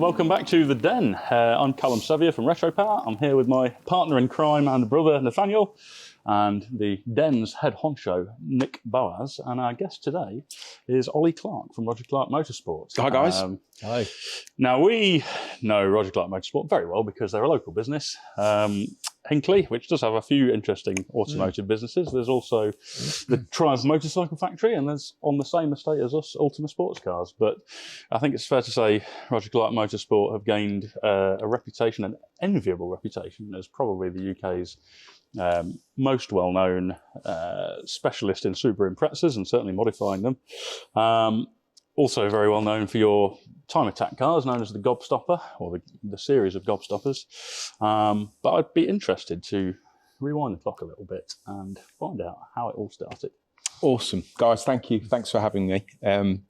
welcome back to The Den. I'm Callum Sevier from Retro Power. I'm here with my partner in crime and brother, Nathaniel, and the Den's head honcho, Nick Boaz. And our guest today is Olly Clark from Roger Clark Motorsport. Hi, guys. Hi. Now, we know Roger Clark Motorsport very well because they're a local business. Hinkley, which does have a few interesting automotive businesses. There's also the Triumph Motorcycle Factory, and there's on the same estate as us, Ultima Sports Cars. But I think it's fair to say Roger Clark Motorsport have gained a reputation, an enviable reputation, as probably the UK's most well-known specialist in super imprezas and certainly modifying them. Also very well known for your time attack cars, known as the Gobstopper, or the series of Gobstoppers. But I'd be interested to rewind the clock a little bit and find out how it all started. Awesome, guys. Thank you. Thanks for having me. And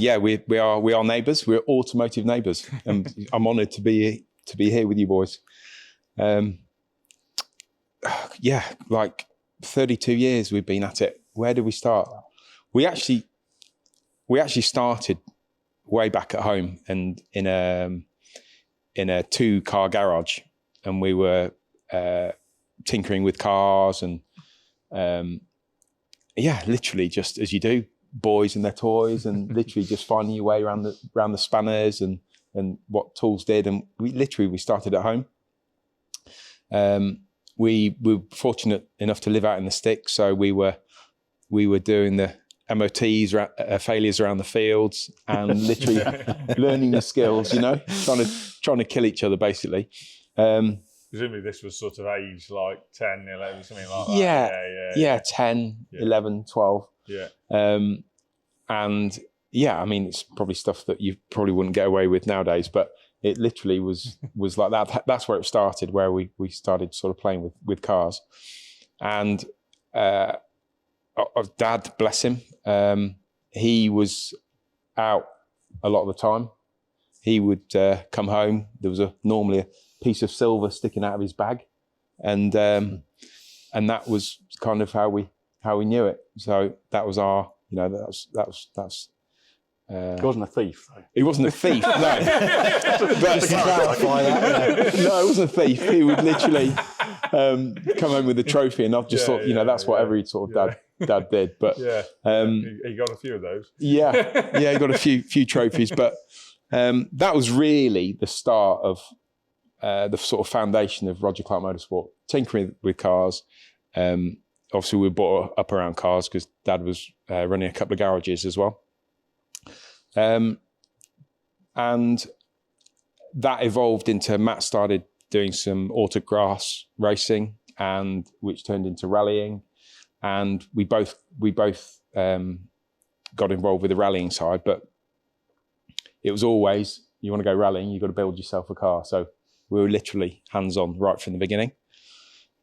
yeah, we are neighbours. We're automotive neighbours, and I'm honoured to be here with you boys. Yeah, like 32 years we've been at it. Where did we start? We actually started way back at home and in a 2-car garage, and we were tinkering with cars and yeah, literally just as you do, boys and their toys, and literally just finding your way around the spanners and what tools did. And we started at home. We were fortunate enough to live out in the sticks, so we were doing the MOTs, failures around the fields, and literally learning the skills, trying to kill each other, basically. Presumably this was sort of age like 10, 11, something like that. Yeah, 10, 11, 12. Yeah. And yeah, I mean, it's probably stuff that you probably wouldn't get away with nowadays, but it literally was like that. That's where it started, where we started sort of playing with cars. And Dad, bless him, he was out a lot of the time. He would come home. There was normally a piece of silver sticking out of his bag, and that was kind of how we knew it. So that was our, that's. He wasn't a thief. He wasn't a thief, no. But, no, he wasn't a thief. He would literally come home with a trophy, and I've just thought, that's what every sort of dad did. But he got a few of those. Yeah, he got a few trophies. But that was really the start of the sort of foundation of Roger Clark Motorsport, tinkering with cars. Obviously, we were brought up around cars because Dad was running a couple of garages as well. And that evolved into Matt started doing some autocross racing, and which turned into rallying. And we both got involved with the rallying side, but it was always, you want to go rallying, you've got to build yourself a car. So we were literally hands-on right from the beginning,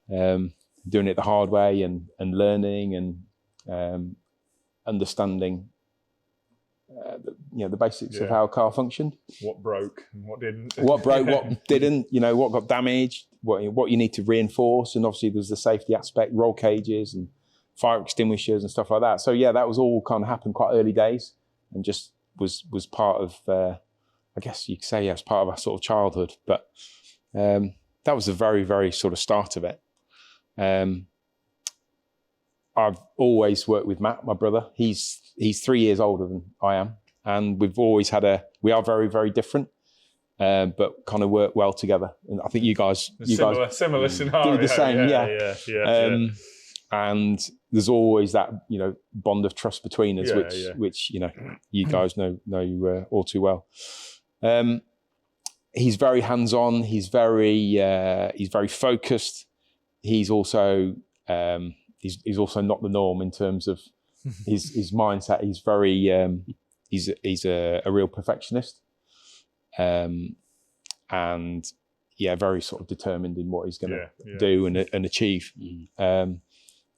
doing it the hard way and learning and understanding the basics of how a car functioned. What broke and what didn't. What broke, what didn't, what got damaged, what you need to reinforce. And obviously there's the safety aspect, roll cages and fire extinguishers and stuff like that. So yeah, that was all kind of happened quite early days, and just was part of, I guess you could say, it's part of our sort of childhood. But that was the very, very sort of start of it. I've always worked with Matt, my brother. He's 3 years older than I am, and we've always we are very, very different, but kind of work well together. And I think you guys similar scenario. Do the same, yeah. And there's always that bond of trust between us, which you guys know all too well. He's very hands-on. He's very focused. He's also he's also not the norm in terms of his mindset. He's very he's a real perfectionist, and very sort of determined in what he's going to do and achieve.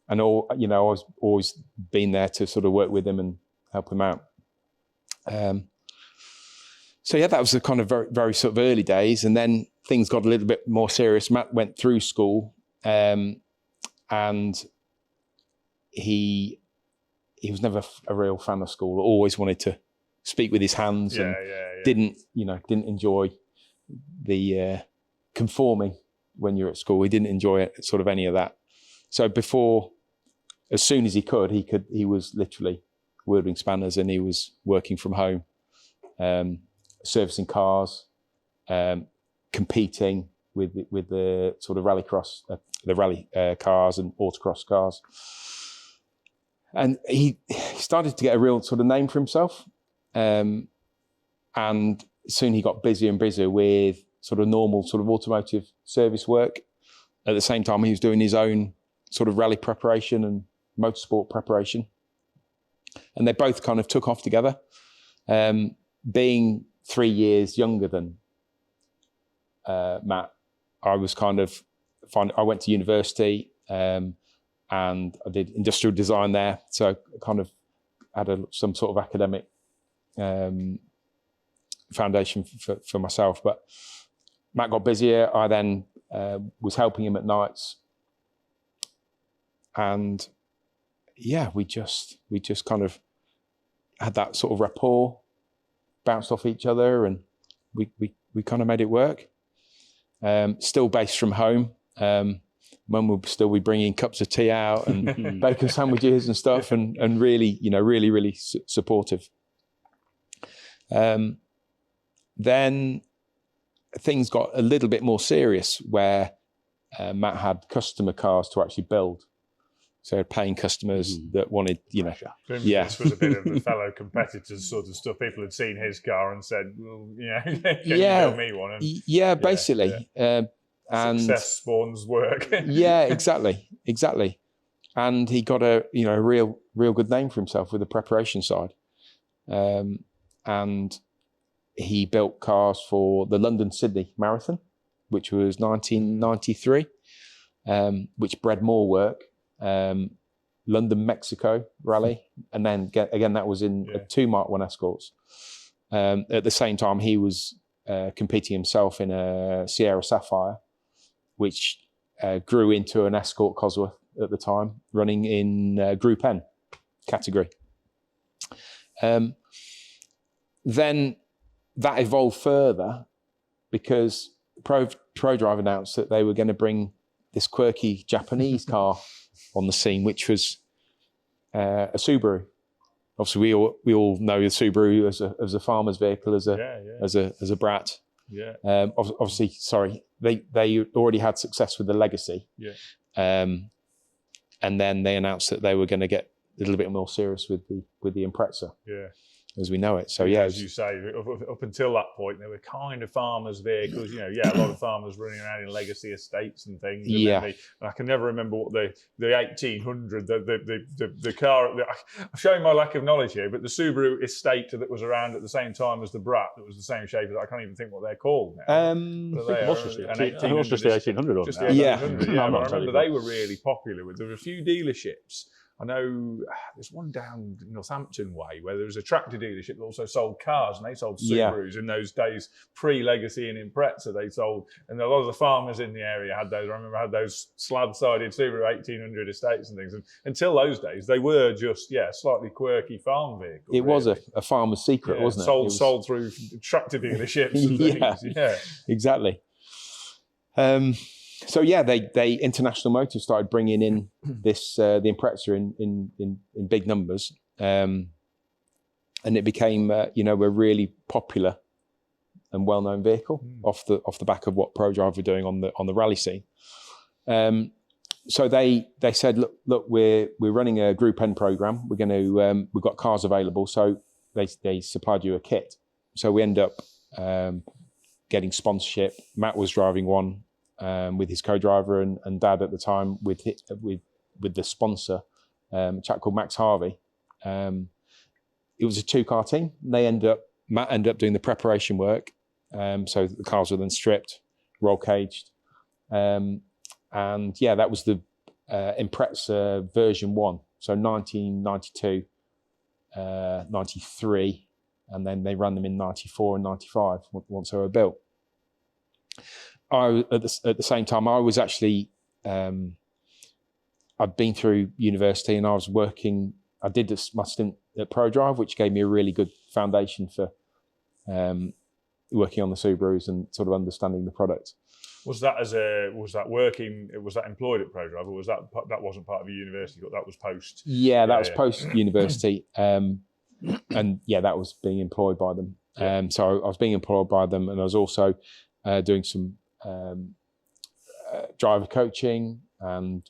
And I've always been there to sort of work with him and help him out. So yeah, that was the kind of very, very sort of early days, and then things got a little bit more serious. Matt went through school, and he was never a real fan of school. Always wanted to speak with his hands, and didn't enjoy the conforming when you're at school. He didn't enjoy it, sort of any of that. So as soon as he was literally wielding spanners, and he was working from home, servicing cars, competing with the sort of rallycross, the rally cars and autocross cars. And he started to get a real sort of name for himself. And soon he got busier and busier with sort of normal sort of automotive service work. At the same time, he was doing his own sort of rally preparation and motorsport preparation. And they both kind of took off together. Being 3 years younger than Matt, I was kind of I went to university and I did industrial design there. So I kind of had some sort of academic foundation for myself. But Matt got busier. I then was helping him at nights. And yeah, we just kind of had that sort of rapport, bounced off each other, and we kind of made it work. Still based from home. Mum will still be bringing cups of tea out and bacon sandwiches and stuff, and really, really supportive. Then things got a little bit more serious, where Matt had customer cars to actually build. So paying customers that wanted, This was a bit of the fellow competitors sort of stuff. People had seen his car and said, well, can you build me one? And, basically. And success spawns work. exactly. And he got a real good name for himself with the preparation side. And he built cars for the London-Sydney Marathon, which was 1993, which bred more work. London, Mexico rally, and then again that was in 2 Mark 1 Escorts. At the same time, he was competing himself in a Sierra Sapphire, which grew into an Escort Cosworth at the time, running in Group N category. Then that evolved further because ProDrive announced that they were going to bring this quirky Japanese car on the scene, which was a Subaru. Obviously, we all know the Subaru as a farmer's vehicle, as a brat. Yeah. Obviously, sorry, they already had success with the Legacy. Yeah. And then they announced that they were going to get a little bit more serious with the Impreza. Yeah. As we know it. So as you say, up until that point, they were kind of farmers' vehicles. A lot of farmers running around in legacy estates and things. And I can never remember what the 1800, the car. I'm showing my lack of knowledge here, but the Subaru estate that was around at the same time as the Brat, that was the same shape as I can't even think what they're called now. It was just the 1800. Just the 1800. Yeah, I remember they were really popular. There were a few dealerships. I know there's one down Northampton way where there was a tractor dealership that also sold cars, and they sold Subarus in those days, pre-Legacy and Impreza. They sold, and a lot of the farmers in the area had those. I remember had those slab-sided Subaru 1800 estates and things. And until those days, they were just slightly quirky farm vehicles. It was a farmer's secret, wasn't it? Sold through tractor dealerships and things. Yeah, exactly. So they International Motors started bringing in this the Impreza in big numbers, and it became a really popular and well-known vehicle off the back of what ProDrive were doing on the rally scene. So they said, look, we're running a Group N program. We're going to we've got cars available, so they supplied you a kit. So we end up getting sponsorship. Matt was driving one. With his co-driver and dad at the time, with the sponsor, a chap called Max Harvey. It was a 2-car team. Matt ended up doing the preparation work. So the cars were then stripped, roll caged, and that was the Impreza version 1. So 1992, 93, and then they ran them in 94 and 95 once they were built. At the same time, I was actually, I'd been through university and I was working I did my stint at ProDrive, which gave me a really good foundation for working on the Subarus and sort of understanding the product. Was that employed at ProDrive, or was that wasn't part of your university? That was post? Yeah, that was post university, and yeah, that was being employed by them. So I was being employed by them, and I was also doing some driver coaching and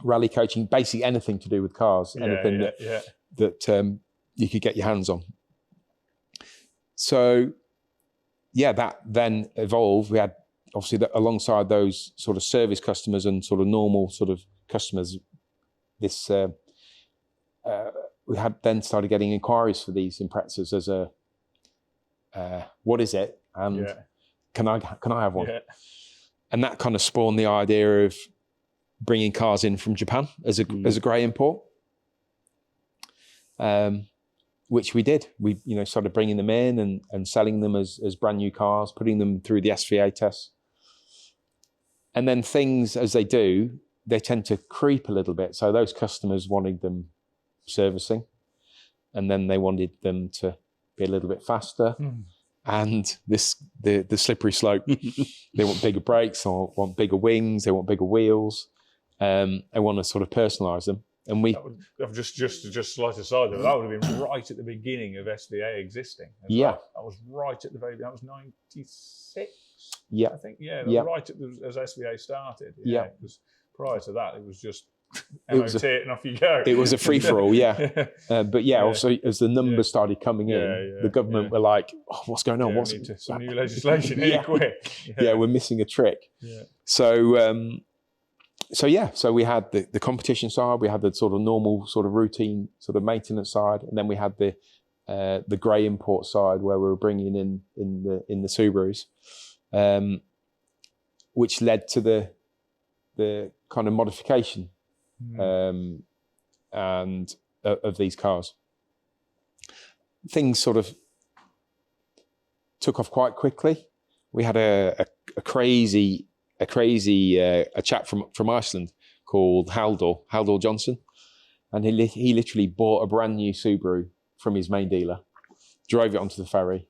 rally coaching, basically anything to do with cars, anything that you could get your hands on. So yeah, that then evolved. We had obviously alongside those sort of service customers and sort of normal sort of customers, this we had then started getting inquiries for these Imprezas as a what is it, and can I have one? And that kind of spawned the idea of bringing cars in from Japan as a grey import, which we did. We started bringing them in and selling them as brand new cars, putting them through the SVA tests. And then things, as they do, they tend to creep a little bit. So those customers wanted them servicing, and then they wanted them to be a little bit faster. And the slippery slope. They want bigger brakes, or want bigger wings, they want bigger wheels. They want to sort of personalise them. And we just slight aside, that would have been right at the beginning of SVA existing. That was right at the very. That was 96. Yeah, I think right as SVA started. Yeah, because prior to that, it was just MOT and off you go. It was a free for all. But also as the numbers started coming in, the government were like, "Oh, what's going on? What's some new legislation here quick?" We're missing a trick. So we had the competition side, we had the sort of normal sort of routine sort of maintenance side, and then we had the grey import side where we were bringing in the Subarus, which led to the kind of modification and of these cars. Things sort of took off quite quickly. We had a crazy chap from Iceland called Haldor Johnson, and he literally bought a brand new Subaru from his main dealer, drove it onto the ferry,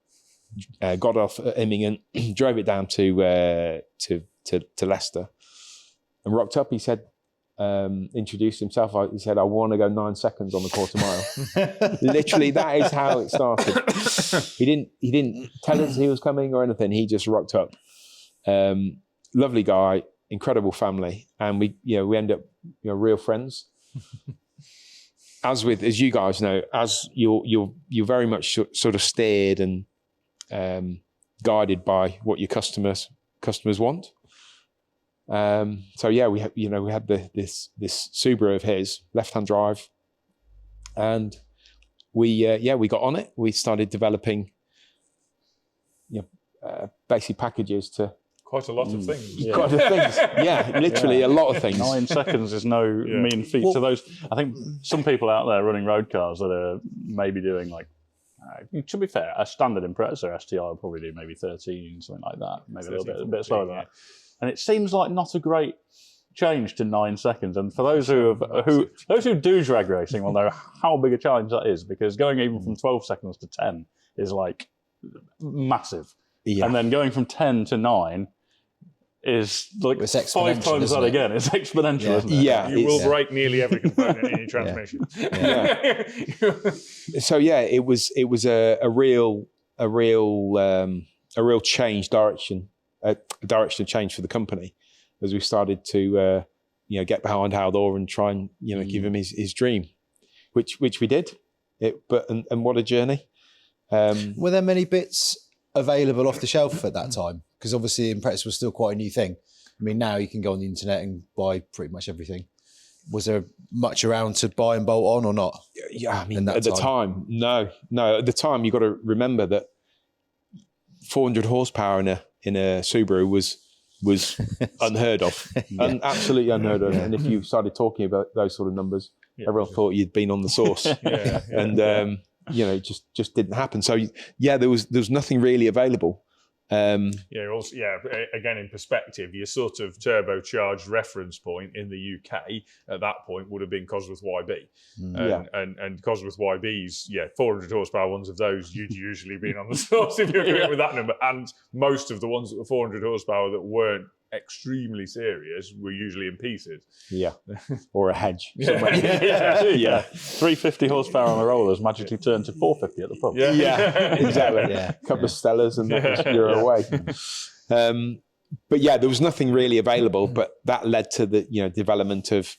got off at Immingham, drove it down to Leicester, and rocked up. He said, introduced himself. He said, "I want to go 9 seconds on the quarter mile." Literally, that is how it started. He didn't tell us he was coming or anything. He just rocked up. Lovely guy, incredible family, and we end up real friends. As you guys know, as you're very much sort of steered and guided by what your customers want. So we had this Subaru of his, left-hand drive, and we got on it. We started developing basic packages to. Quite a lot of things. Quite a things. Yeah, literally a lot of things. 9 seconds is no mean feat to those. I think some people out there running road cars that are maybe doing like, to be fair, a standard Impreza STI will probably do maybe 13, something like that. Maybe a bit slower than that. And it seems like not a great change to 9 seconds. And for those who do drag racing will know how big a challenge that is, because going even from 12 seconds to 10 is like massive. Yeah. And then going from 10 to 9 is like 5 times that again. It's exponential, isn't it? Yeah, you will break nearly every component in your transmission. So it was a real change direction of change for the company as we started to get behind Haldor and try and give him his dream, which we did. And what a journey. Were there many bits available off the shelf at that time? Because obviously Impreza was still quite a new thing. I mean, now you can go on the internet and buy pretty much everything. Was there much around to buy and bolt on or not? Yeah, I mean, at the time, no. At the time, you've got to remember that 400 horsepower in a Subaru was unheard of, absolutely unheard of. And if you started talking about those sort of numbers, everyone thought you'd been on the sauce. It just didn't happen. So there was nothing really available. Also, again, in perspective, your sort of turbocharged reference point in the UK at that point would have been Cosworth YB. And Cosworth YB's, 400 horsepower ones of those, you'd usually been on the source if you're going with that number. And most of the ones that were 400 horsepower that weren't extremely serious were usually in pieces. Yeah. Or a hedge. Yeah. 350 horsepower on the rollers magically turned to 450 at the pub. Yeah, exactly. Yeah. A couple of Stellas and you're away. But yeah, there was nothing really available, but that led to the development of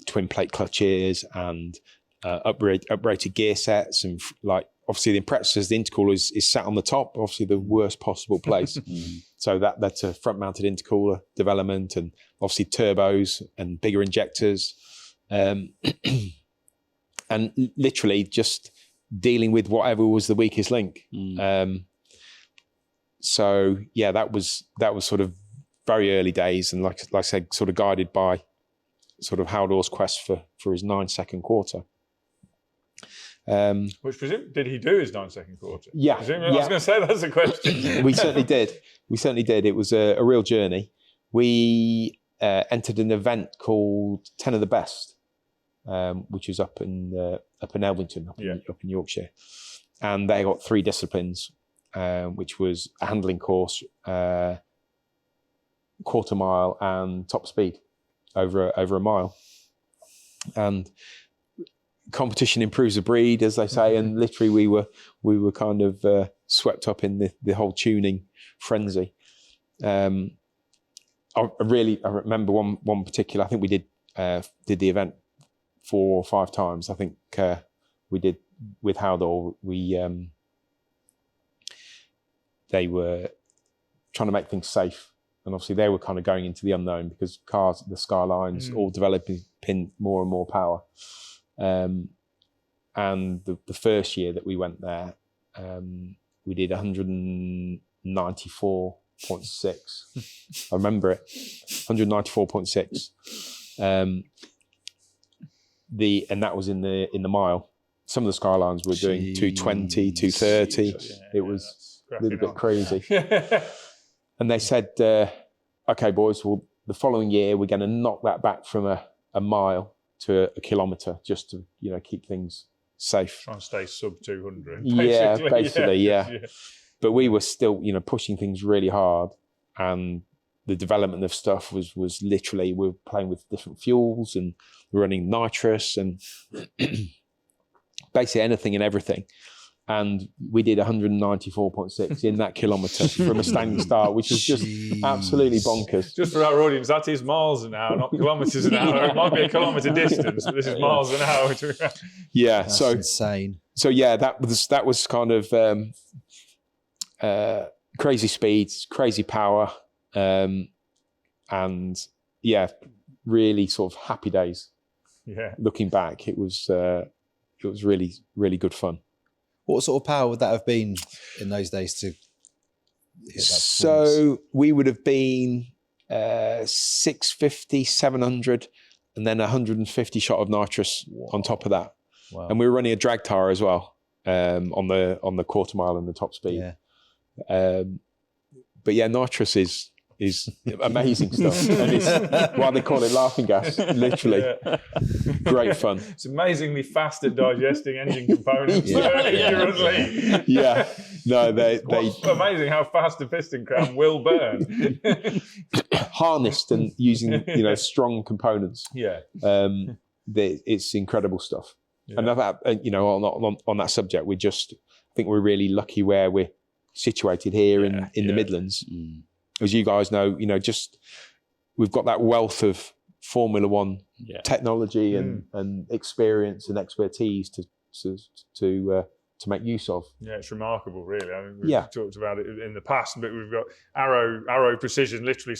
twin plate clutches and uprated gear sets, and obviously the Imprezza's, the intercooler is sat on the top, obviously the worst possible place. So that led to front-mounted intercooler development, and obviously turbos and bigger injectors, and literally just dealing with whatever was the weakest link. So yeah, that was sort of very early days, and like I said, sort of guided by sort of Haldor's quest for his 9-second quarter. Which did he do his 9-second quarter? Yeah. I was going to say that's a question. We certainly did. It was a real journey. We entered an event called 10 of the Best, which was up in Elvington, up in Yorkshire, and they got 3 disciplines, which was a handling course, quarter mile, and top speed over a mile, and competition improves the breed, as they say, and literally we were kind of swept up in the whole tuning frenzy. I remember one particular. I think we did the event 4 or 5 times. I think we did with Haldor. They were trying to make things safe, and obviously they were kind of going into the unknown because cars, the Skylines, all developing more and more power. And the first year that we went there, we did 194.6. I remember it, 194.6. And that was in the mile. Some of the Skylines were doing 220, 230. It was a little bit crazy. And they said, "Okay, boys, well, the following year we're going to knock that back from a mile to a kilometre, just to keep things safe. Try and stay sub 200. Basically, yeah. But we were still, pushing things really hard, and the development of stuff was literally, we were playing with different fuels and running nitrous and basically anything and everything. And we did 194.6 in that kilometre from a standing start, which was just absolutely bonkers. Just for our audience, that is miles an hour, not kilometres an hour. It might be a kilometre distance, but this is miles an hour. Yeah, that's so insane. So yeah, that was kind of crazy speeds, crazy power, and yeah, really sort of happy days. Yeah, looking back, it was really, really good fun. What sort of power would that have been in those days to hit that So we would have been 650, 700, and then 150 shot of nitrous on top of that. Wow. And we were running a drag tire as well on the quarter mile and the top speed. Yeah. But yeah, nitrous is amazing stuff. And it's why they call it laughing gas, literally. Yeah. Great fun. It's amazingly fast at digesting engine components. Yeah. No, they amazing how fast a piston crown will burn. Harnessed and using strong components. Yeah. It's incredible stuff. Yeah. And that, on that subject, I think we're really lucky where we're situated here in the Midlands. As you guys know, we've got that wealth of Formula One technology and experience and expertise to make use of. Yeah, it's remarkable, really. I mean, we've talked about it in the past, but we've got Arrow Precision, literally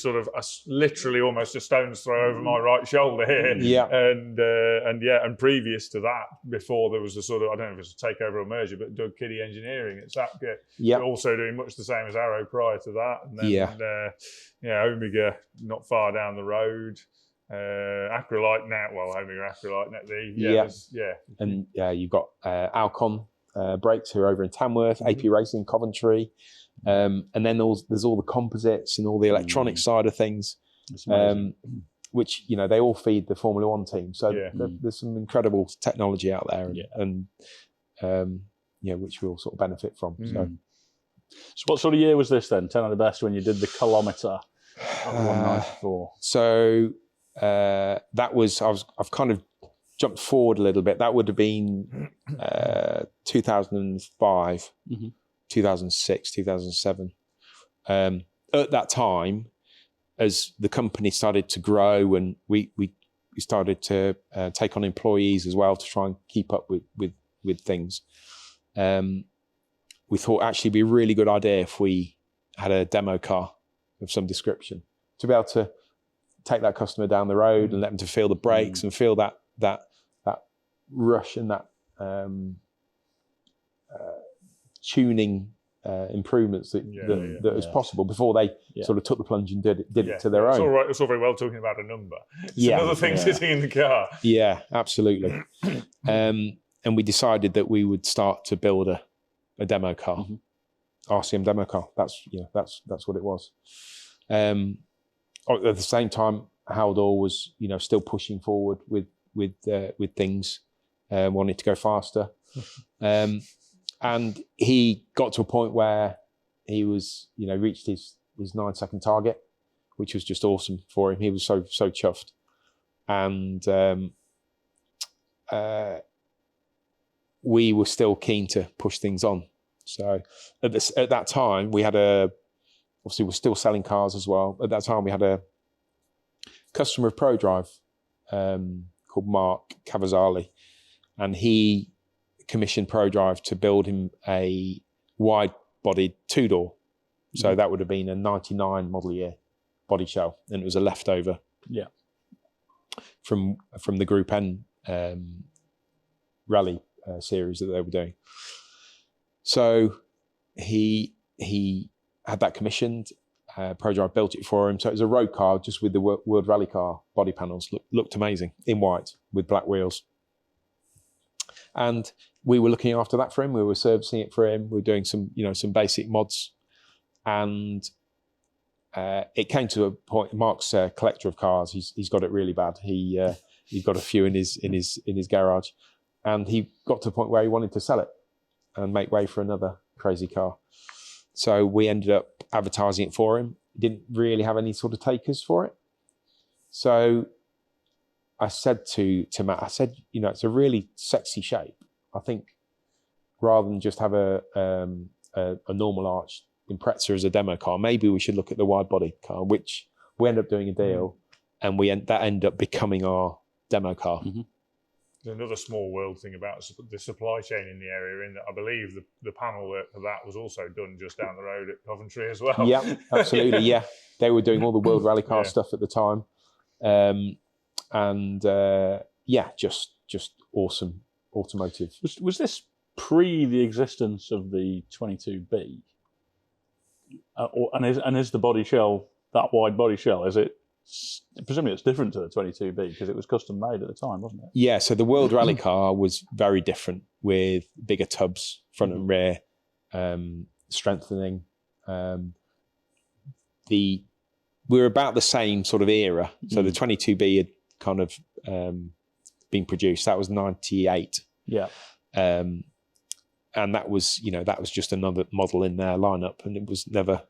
literally almost a stone's throw over my right shoulder here. Yeah, and previous to that, before there was a sort of, I don't know if it's a takeover or merger, but Doug Kiddie Engineering at Sapgate, also doing much the same as Arrow prior to that. And then, Omega not far down the road. Acrolite Net, Omega Acrolite Net. And you've got Alcon Brakes, who are over in Tamworth, AP Racing, Coventry. And then there's all the composites and all the electronic side of things, which, you know, they all feed the Formula One team. So there's some incredible technology out there, and which we all sort of benefit from. So what sort of year was this then? 10 at the best, when you did the kilometre at 194? So that was, I've kind of jumped forward a little bit. That would have been 2005, 2006, 2007. At that time, as the company started to grow and we started to take on employees as well to try and keep up with things, we thought actually it'd be a really good idea if we had a demo car of some description to be able to take that customer down the road and let them to feel the brakes and feel that rush and that tuning improvements that was possible before they sort of took the plunge and did it to their own. It's all right. It's all very well talking about a number. It's another thing sitting in the car. Yeah, absolutely. And we decided that we would start to build a demo car, RCM demo car. That's what it was. At the same time, Haldor was still pushing forward with things, wanted to go faster, and he got to a point where he was reached his 9-second target, which was just awesome for him. He was so chuffed, and we were still keen to push things on. So at that time, we had obviously we're still selling cars as well. At that time, we had a customer of ProDrive called Mark Cavazzali, and he commissioned ProDrive to build him a wide-bodied two-door. So that would have been a 99 model year body shell, and it was a leftover from the Group N rally series that they were doing. So he had that commissioned. ProDrive built it for him. So it was a road car just with the World Rally Car body panels. Looked amazing in white with black wheels. And we were looking after that for him. We were servicing it for him. We were doing some basic mods. And it came to a point. Mark's a collector of cars. He's got it really bad. He's got a few in his garage, and he got to a point where he wanted to sell it and make way for another crazy car. So we ended up advertising it for him. Didn't really have any sort of takers for it. So I said to Matt, it's a really sexy shape. I think rather than just have a normal arch Impreza as a demo car, maybe we should look at the wide body car, which we ended up doing a deal, and that ended up becoming our demo car. There's another small world thing about the supply chain in the area, in that I believe the panel for that was also done just down the road at Coventry as well. Yeah, absolutely. Yeah, they were doing all the World Rally Car stuff at the time, just awesome automotive. Was this pre the existence of the 22B? And is the body shell that wide body shell? Is it? Presumably it's different to the 22B because it was custom made at the time, wasn't it? Yeah, so the World Rally Car was very different, with bigger tubs, front and rear, strengthening. We were about the same sort of era. So the 22B had kind of been produced. That was 98. Yeah. And that was just another model in their lineup, and it was never,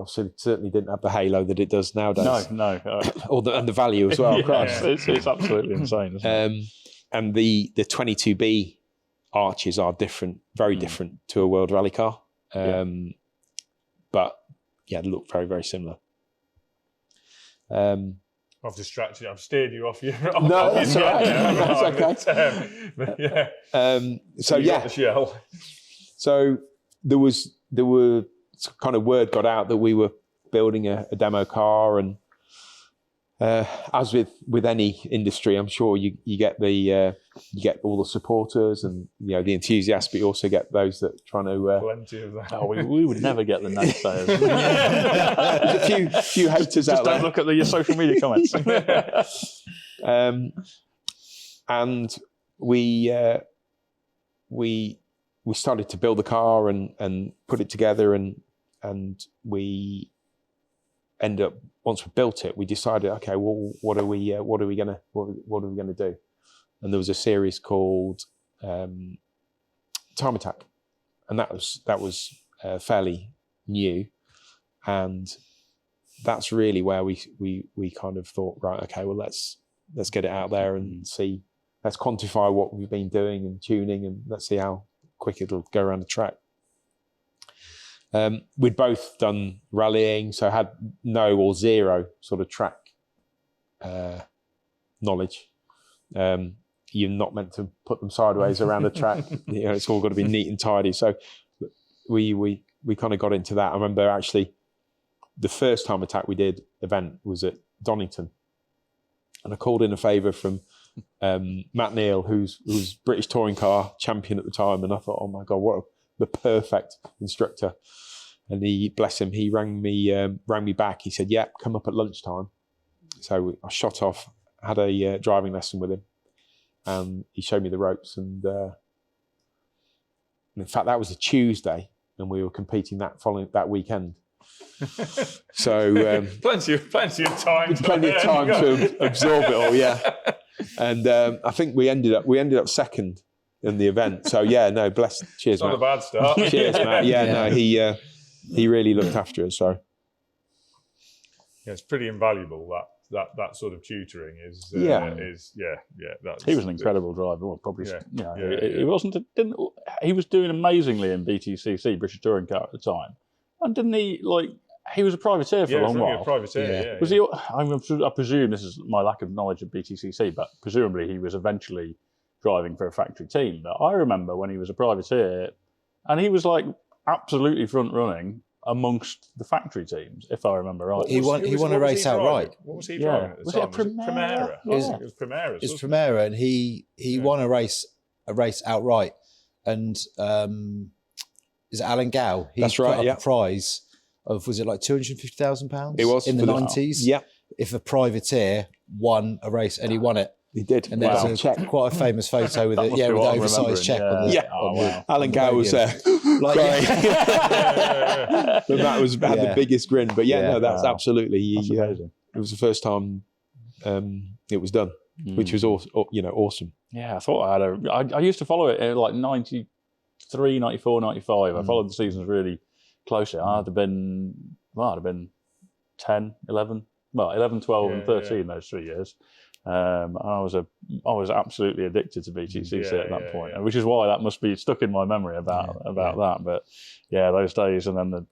certainly didn't have the halo that it does nowadays. No. And the value as well. It's absolutely insane, isn't it? And the 22B arches are different, very different to a World Rally Car. But they look very, very similar. I've distracted you. I've steered you off your. No, that's all right. That's okay. The shell. So there were kind of word got out that we were building a demo car, and as with any industry, I'm sure you get all the supporters and the enthusiasts, but you also get those that trying to. Plenty of that. Oh, we would never get the naysayers. There's a few haters just out there. Don't look at your social media comments. And we we started to build the car and put it together, and we ended up, once we built it, we decided, okay, well, what are we gonna do? And there was a series called Time Attack, and that was fairly new, and that's really where we kind of thought, right, okay, well, let's get it out there and see, let's quantify what we've been doing and tuning, and let's see how quick it'll go around the track. We'd both done rallying, so had no or zero sort of track knowledge. You're not meant to put them sideways around the track. You know, it's all got to be neat and tidy. So we kind of got into that. I remember actually the first Time Attack we did event was at Donington, and I called in a favour from Matt Neal, who's British touring car champion at the time, and I thought, oh my God, what the perfect instructor. And he, bless him, he rang me back. He said, yeah, come up at lunchtime. So I shot off, had a driving lesson with him, and he showed me the ropes. And in fact, that was a Tuesday, and we were competing that weekend. So plenty of time. Plenty of time to absorb it all, yeah. And I think we ended up second in the event. So yeah, no, bless. Cheers, not Matt. a bad start. Cheers, Matt. Yeah, no, he really looked after us. So yeah, it's pretty invaluable that sort of tutoring is. He was an incredible driver. Well, probably, he wasn't. He was doing amazingly in BTCC, British Touring Car at the time, and didn't he like? He was a privateer for a long while. A privateer, Was he? I presume this is my lack of knowledge of BTCC, but presumably he was eventually driving for a factory team. But I remember when he was a privateer, and he was like absolutely front running amongst the factory teams, if I remember right. He won a race outright. What was he driving at the time? Was it Primera? It was Primera. It's Primera, and he won a race outright. And is it Alan Gow? That's right. Put up a prize of, was it like £250,000? It was in the 90s. Yeah. If a privateer won a race, and he won it. He did. And there's quite a famous photo with it, with the oversized check on the. Yeah. Wow. Alan Gow was there. Like, But Matt had the biggest grin. But that's absolutely. That's amazing. It was the first time it was done, which was awesome. Yeah, I thought I used to follow it in like 93, 94, 95. I followed the seasons really closely. I'd have been 10, 11, 12 and 13 those 3 years. I was absolutely addicted to BTCC at that point, which is why that must be stuck in my memory about that. But yeah, those days, and then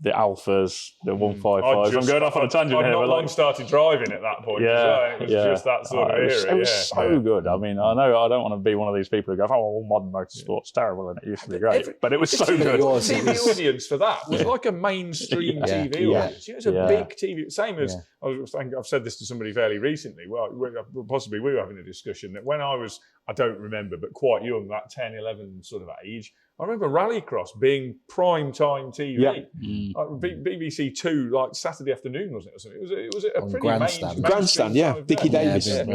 the Alphas, the 155s. I'm going off on a tangent here. I'd not long started driving at that point. It was just that sort of era. It was so good. I mean, I know I don't want to be one of these people who go, "Oh, modern motorsport's terrible," and it used to be great, but it was so good. The TV audience for that was like a mainstream TV audience. It was a big TV. Same as I've said this to somebody fairly recently. Well, possibly we were having a discussion that when I don't remember, but quite young, that 10, 11 sort of age. I remember Rallycross being prime time TV. Like BBC Two, like Saturday afternoon, wasn't it? Or something? It was a pretty Grandstand, Dickie Davis. It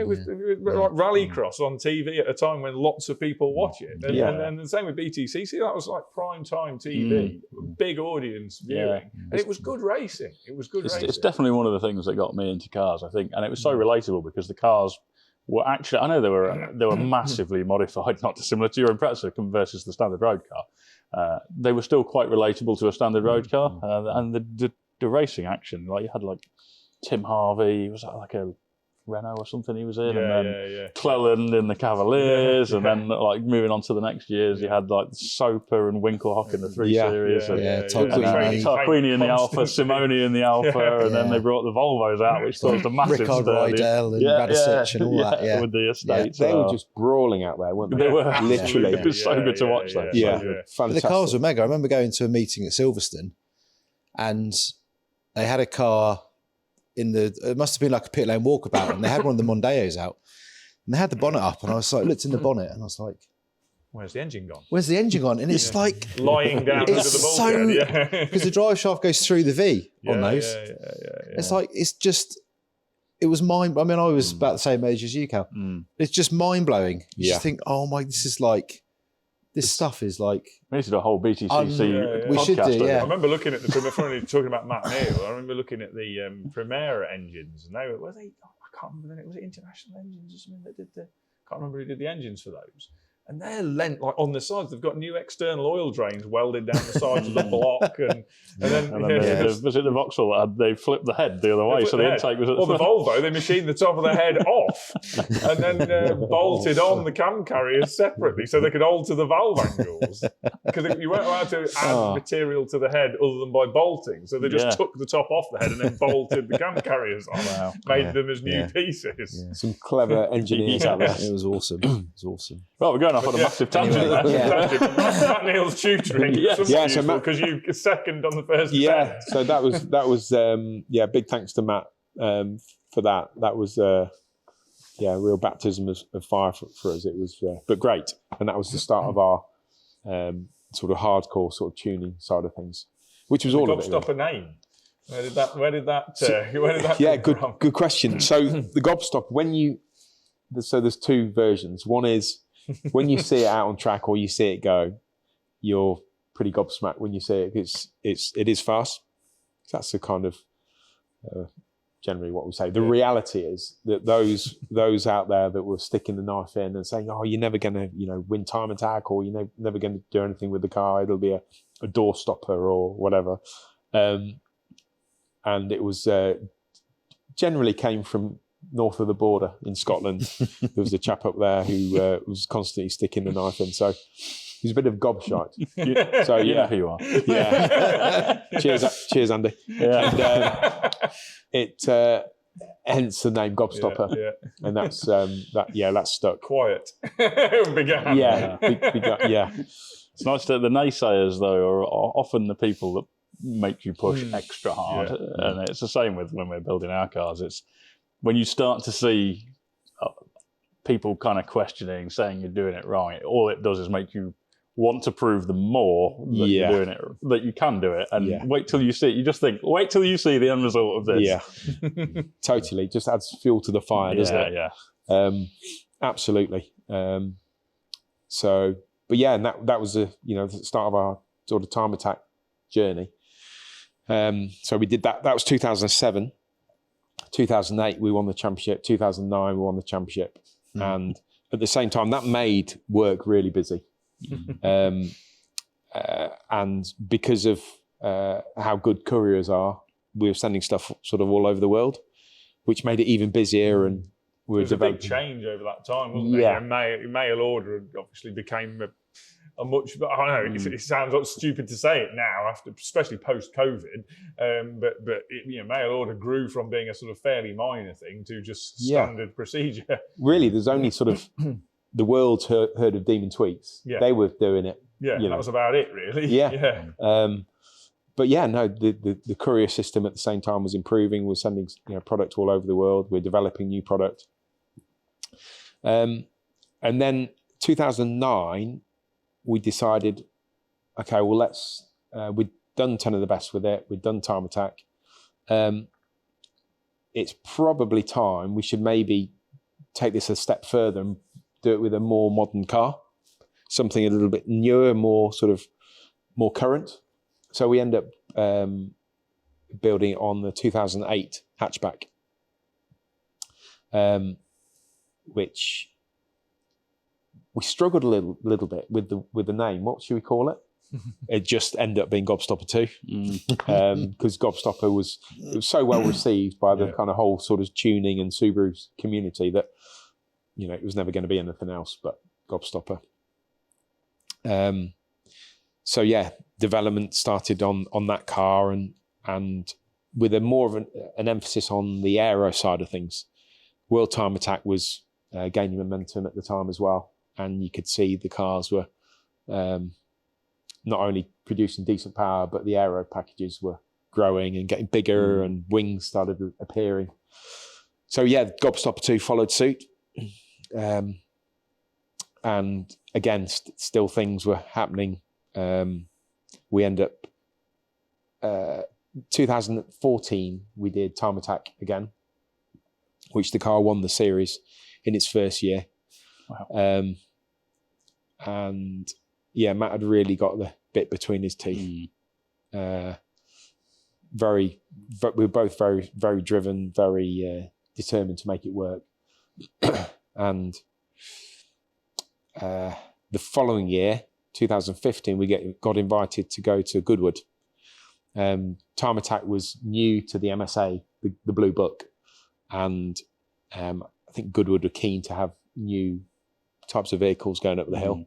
was like Rallycross on TV at a time when lots of people watch it. And the same with BTCC. That was like prime time TV, big audience viewing, and it was good racing. It's definitely one of the things that got me into cars, I think, and it was so relatable because the cars were actually, I know they were massively modified, not dissimilar to your Impreza versus the standard road car. They were still quite relatable to a standard road car, and the racing action, like you had like Tim Harvey, was that like a Renault or something he was in, and then Cleland in the Cavaliers, and then like moving on to the next years, you had like Soper and Winkelhock in the 3 Series, Tarquini in the Alpha, Simone in the Alpha, and then they brought the Volvos out, which caused a massive Rickard Rydell and Radicic and all that. With the estates. They were just brawling out there, weren't they? They were literally. It was so good to watch that. But the cars were mega. I remember going to a meeting at Silverstone, and they had a car. It must have been like a pit lane walkabout, and they had one of the Mondeos out, and they had the bonnet up, and I was like, looked in the bonnet, and I was like, "Where's the engine gone? Where's the engine gone?" And it's like lying down under the bulkhead, because the drive shaft goes through the V on those. It's like it was mind. I mean, I was about the same age as you, Cal. It's just mind blowing. You just think, oh my, this is like this stuff is like... We need to do a whole BTCC we should podcast do, yeah. I remember looking at the talking about Matt Neal. I remember looking at the Primera engines, and they were they? I can't remember. Was it International Engines or something that did the? I can't remember who did the engines for those. And they're lent like on the sides. They've got new external oil drains welded down the sides of the block, and then was it the Vauxhall that they flipped the head the other way, so the intake was at the Volvo. They machined the top of the head off, and then bolted on the cam carriers separately, so they could alter the valve angles. Because you weren't allowed to add material to the head other than by bolting, so they just took the top off the head and then bolted the cam carriers on, made them as new pieces. Yeah. Some clever engineers out there. It was awesome. It was awesome. Well, we're going off on a massive tangent there. Matt Neal's tutoring. So because you second on the first event. So that was big thanks to Matt for that. That was a real baptism of fire for us. It was but great, and that was the start of our sort of hardcore sort of tuning side of things, which was all of it. Gobstopper name. Where did that come from? Good question. So the Gobstopper, there's two versions. One is when you see it out on track or you see it go, you're pretty gobsmacked when you see it. It is fast. That's the kind of generally what we say. The reality is that those out there that were sticking the knife in and saying, "Oh, you're never going to win time attack, or you're never going to do anything with the car. It'll be a door stopper or whatever." And it was generally came from north of the border in Scotland. There was a chap up there who was constantly sticking the knife in. So he's a bit of gobshite. So you know who you are. Yeah. Cheers, Andy. Yeah. And hence the name Gobstopper. Yeah. And that's that's stuck. Quiet. Began. Yeah. Yeah. It's nice that the naysayers though are often the people that make you push extra hard, and it's the same with when we're building our cars. It's when you start to see people kind of questioning, saying you're doing it right, all it does is make you want to prove them more that you're doing it, that you can do it, and wait till you see it. You just think, wait till you see the end result of this. Yeah, totally. Just adds fuel to the fire, doesn't it? Yeah, absolutely. So, but yeah, and that was the start of our sort of time attack journey. So we did that. That was 2007. 2008, we won the championship. 2009, we won the championship. And at the same time, that made work really busy. And because of how good couriers are, we were sending stuff sort of all over the world, which made it even busier. And we were developing. A big change over that time, wasn't it? Yeah. Mail order obviously became a much, I don't know, it sounds like stupid to say it now, especially post-COVID, but mail order grew from being a sort of fairly minor thing to just standard procedure. Really, there's only sort of the world's heard of Demon Tweets. Yeah. They were doing it. Yeah, that was about it, really. Yeah. But yeah, no, the courier system at the same time was improving. We're sending product all over the world. We're developing new product. And then 2009, we decided, okay, well, we'd done 10 of the best with it. We'd done time attack. It's probably time we should maybe take this a step further and do it with a more modern car, something a little bit newer, more current. So we end up building it on the 2008 hatchback, which we struggled a little bit with the name. What should we call it? It just ended up being Gobstopper 2, because Gobstopper was so well received by the kind of whole sort of tuning and Subaru community that it was never going to be anything else but Gobstopper. So yeah, development started on that car and with a more of an emphasis on the aero side of things. World Time Attack was gaining momentum at the time as well. And you could see the cars were not only producing decent power, but the aero packages were growing and getting bigger, and wings started appearing. So yeah, Gobstopper 2 followed suit. And again, still things were happening. We end up 2014, we did Time Attack again, which the car won the series in its first year. Wow. And Matt had really got the bit between his teeth. We were both very, very driven, very determined to make it work. And the following year, 2015, we got invited to go to Goodwood. Time Attack was new to the MSA, the Blue Book, and I think Goodwood were keen to have new types of vehicles going up the hill.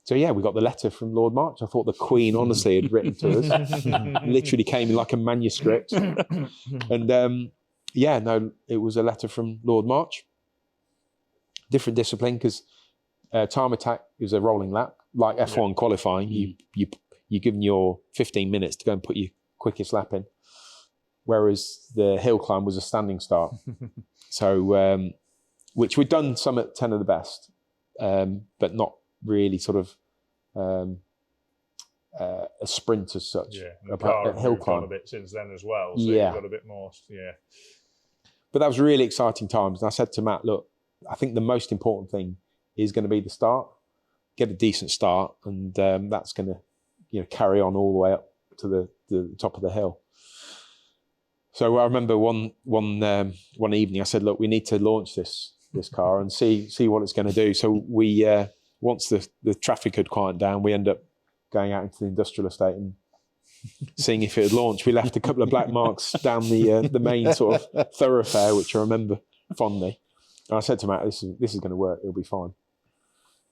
So yeah, we got the letter from Lord March. I thought the Queen honestly had written to us. Literally came in like a manuscript. And it was a letter from Lord March. Different discipline, because Time Attack is a rolling lap, like F1 qualifying. You're given your 15 minutes to go and put your quickest lap in, whereas the hill climb was a standing start. So, which we'd done some at 10 of the best, but not really sort of a sprint as such. Yeah, the car a hill climb a bit since then as well. So you've got a bit more. Yeah, but that was really exciting times. And I said to Matt, look, I think the most important thing is going to be the start. Get a decent start, and that's going to, carry on all the way up to the top of the hill. So I remember one evening I said, look, we need to launch this car and see what it's going to do. So we once the traffic had quieted down, we ended up going out into the industrial estate and seeing if it had launched. We left a couple of black marks down the main sort of thoroughfare, which I remember fondly. And I said to Matt, this is going to work. It'll be fine.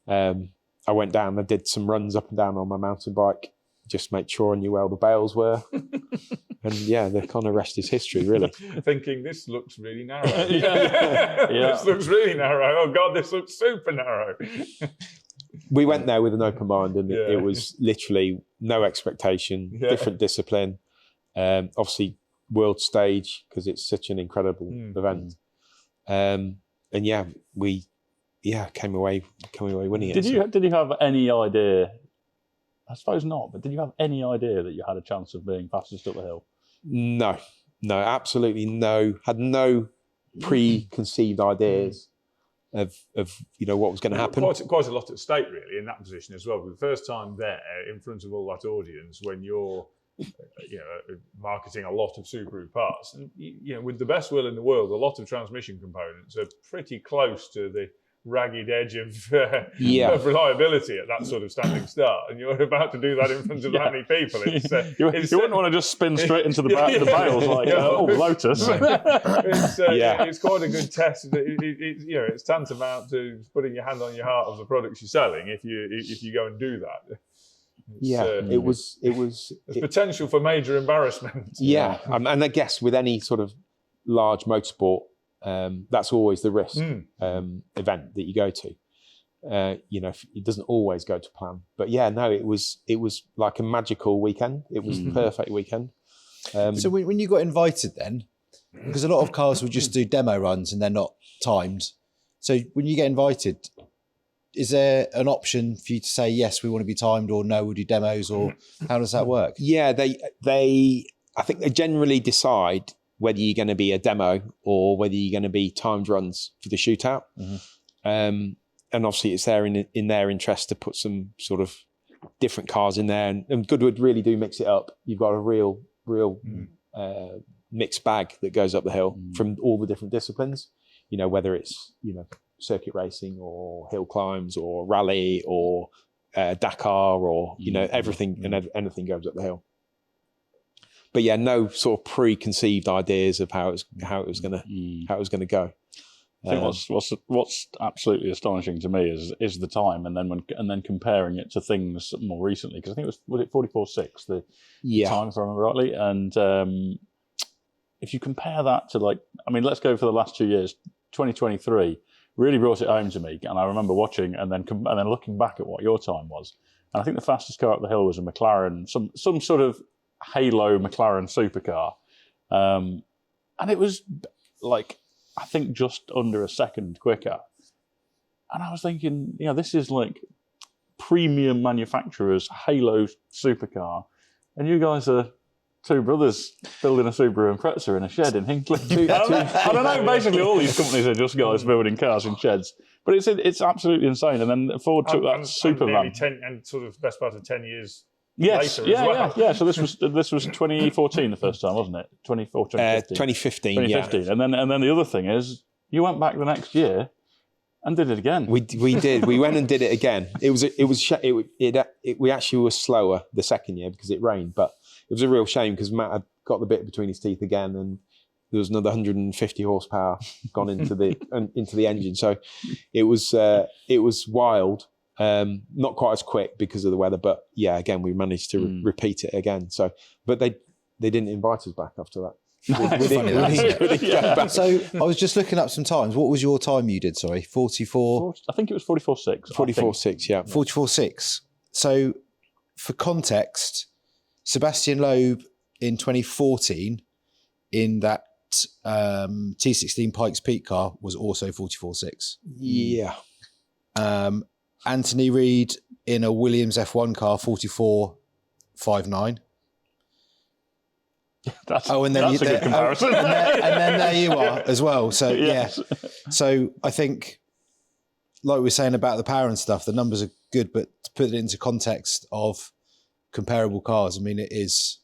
I went down. I did some runs up and down on my mountain bike, just make sure I knew where all the bales were. And yeah, the kind of rest is history, really. Thinking, this looks really narrow. This looks really narrow. Oh God, this looks super narrow. We went there with an open mind, and it was literally no expectation, different discipline. Obviously, world stage, because it's such an incredible event. And yeah, we came away winning it. Did you have any idea? I suppose not, but did you have any idea that you had a chance of being fastest up the hill? No, absolutely no. Had no preconceived ideas of what was going to happen. Quite a lot at stake, really, in that position as well. For the first time there, in front of all that audience, when you're marketing a lot of Subaru parts, and with the best will in the world, a lot of transmission components are pretty close to the ragged edge of reliability at that sort of standing start, and you're about to do that in front of that many people. You wouldn't want to just spin straight into the bales like, Lotus. It's quite a good test. It's tantamount to putting your hand on your heart of the products you're selling if you go and do that. It was. There's potential for major embarrassment. And I guess with any sort of large motorsport, that's always the risk event that you go to. It doesn't always go to plan. But it was like a magical weekend. It was the perfect weekend. So when you got invited then, because a lot of cars will just do demo runs and they're not timed. So when you get invited, is there an option for you to say, yes, we want to be timed, or no, we'll do demos, or how does that work? Yeah, I think they generally decide whether you're going to be a demo or whether you're going to be timed runs for the shootout. And obviously it's there in their interest to put some sort of different cars in there. And Goodwood really do mix it up. You've got a real mixed bag that goes up the hill from all the different disciplines, whether it's, circuit racing or hill climbs or rally or Dakar or, everything and anything goes up the hill. But no sort of preconceived ideas of how it was going to go. I think what's absolutely astonishing to me is the time, and then comparing it to things more recently, because I think was it 44.6 the time, if I remember rightly, and if you compare that to let's go for the last 2 years, 2023 really brought it home to me, and I remember watching and then looking back at what your time was, and I think the fastest car up the hill was a McLaren, some sort of Halo McLaren supercar, and it was I think just under a second quicker, and I was thinking, this is like premium manufacturer's Halo supercar, and you guys are two brothers building a Subaru Impreza in a shed in Hinckley. I don't know. Basically, all these companies are just guys building cars in sheds. But it's absolutely insane. And then Ford took that super van. And sort of best part of 10 years yes, later as well. Yeah. So this was 2014 the first time, wasn't it? 2015. 2015. And then the other thing is, you went back the next year and did it again. We did. We went and did it again. We actually were slower the second year because it rained, but it was a real shame because Matt had got the bit between his teeth again, and there was another 150 horsepower gone into the engine. So it was wild. Not quite as quick because of the weather, but yeah, again we managed to repeat it again. So, but they didn't invite us back after that. We didn't go back. So I was just looking up some times. What was your time you did? Sorry, 44. I think it was 44.6. 44.6, yeah. 44.6. So for context, Sebastian Loeb in 2014 in that T16 Pikes Peak car was also 44.6. Yeah. Anthony Reid in a Williams F1 car, 44.59. That's a good comparison. And then there you are as well. So, yes. yeah. So I think, like we were saying about the power and stuff, the numbers are good, but to put it into context of comparable cars, I mean, it is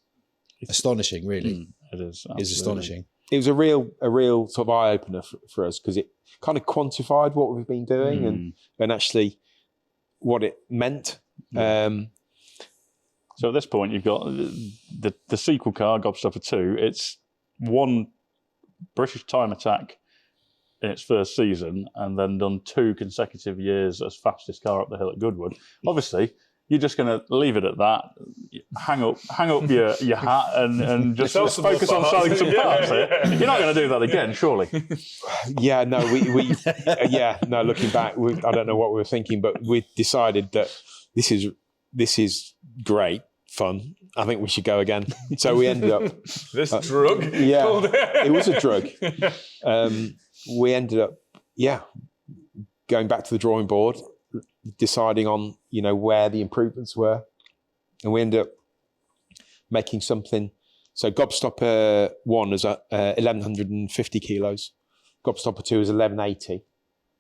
astonishing, really. It is. It is astonishing. It was a real sort of eye-opener for us because it kind of quantified what we've been doing and actually what it meant. So at this point, you've got the sequel car, Gobstopper 2. It's won British Time Attack in its first season and then done 2 consecutive years as fastest car up the hill at Goodwood. Obviously, you're just going to leave it at that, hang up your hat and just focus on selling some parts. You're not going to do that again, surely. Yeah, no, looking back, I don't know what we were thinking, but we decided that this is great fun. I think we should go again. So we ended up this drug. Yeah, it was a drug. We ended up, going back to the drawing board, deciding on where the improvements were, and we ended up making something. So Gobstopper 1 is 1150 kilos. Gobstopper 2 is 1180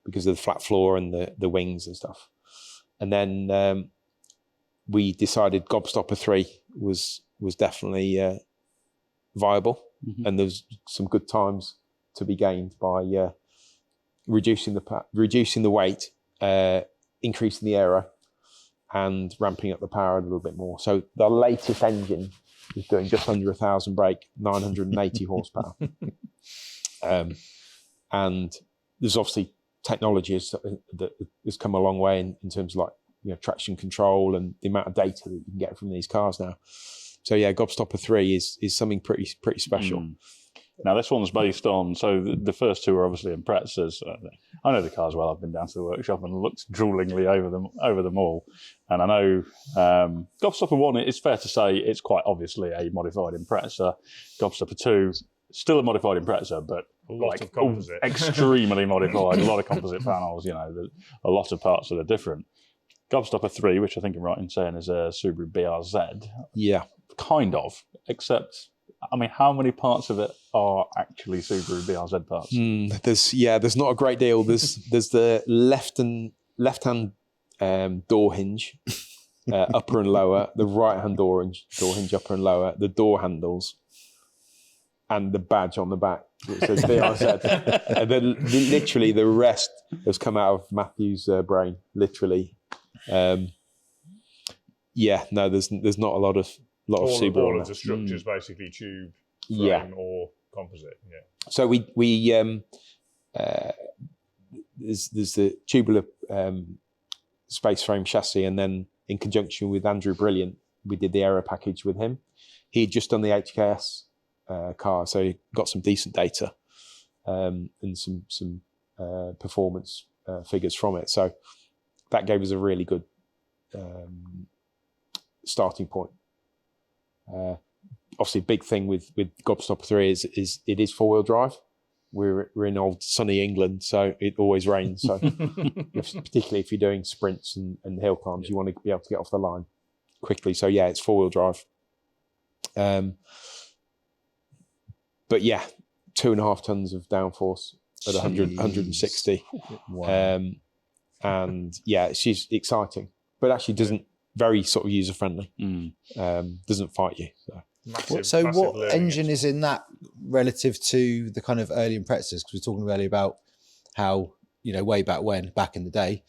because of the flat floor and the wings and stuff. And then we decided Gobstopper 3 was definitely viable, and there's some good times to be gained by reducing the weight, increasing the aero, and ramping up the power a little bit more. So the latest engine is doing just under 1,000 brake, 980 horsepower, and there's obviously technologies that has come a long way in terms of traction control and the amount of data that you can get from these cars now. So yeah, Gobstopper 3 is something pretty special. Now this one's based on, so the first two are obviously Imprezas. I know the cars well. I've been down to the workshop and looked droolingly over them all. And I know Gobstopper 1, it's fair to say it's quite obviously a modified Impreza. Gobstopper 2, still a modified Impreza, but of composite. Extremely modified, a lot of composite panels, a lot of parts that are different. Gobstopper 3, which I think I'm right in saying is a Subaru BRZ. Yeah. Kind of, except, I mean, how many parts of it are actually Subaru BRZ parts? There's not a great deal. There's the left-hand door hinge, upper and lower, the right-hand door hinge, upper and lower, the door handles, and the badge on the back that says BRZ. And then literally the rest has come out of Matthew's brain, literally. There's not a lot of Subaru. All of the structures basically tube, frame, or composite. Yeah. So we there's the tubular space frame chassis, and then in conjunction with Andrew Brilliant, we did the aero package with him. He'd just done the HKS car, so he got some decent data and some performance figures from it. So that gave us a really good starting point. Obviously, a big thing with Gobstopper 3 is it is 4-wheel drive. We're in old sunny England, so it always rains. So particularly if you're doing sprints and hill climbs, you want to be able to get off the line quickly. So yeah, it's 4-wheel drive. But yeah, 2.5 tons of downforce at 160. Wow. And yeah, she's exciting, but actually doesn't very sort of user friendly. Doesn't fight you. So. What engine is in that relative to the kind of early Imprezas? Because we were talking earlier about how, way back in the day,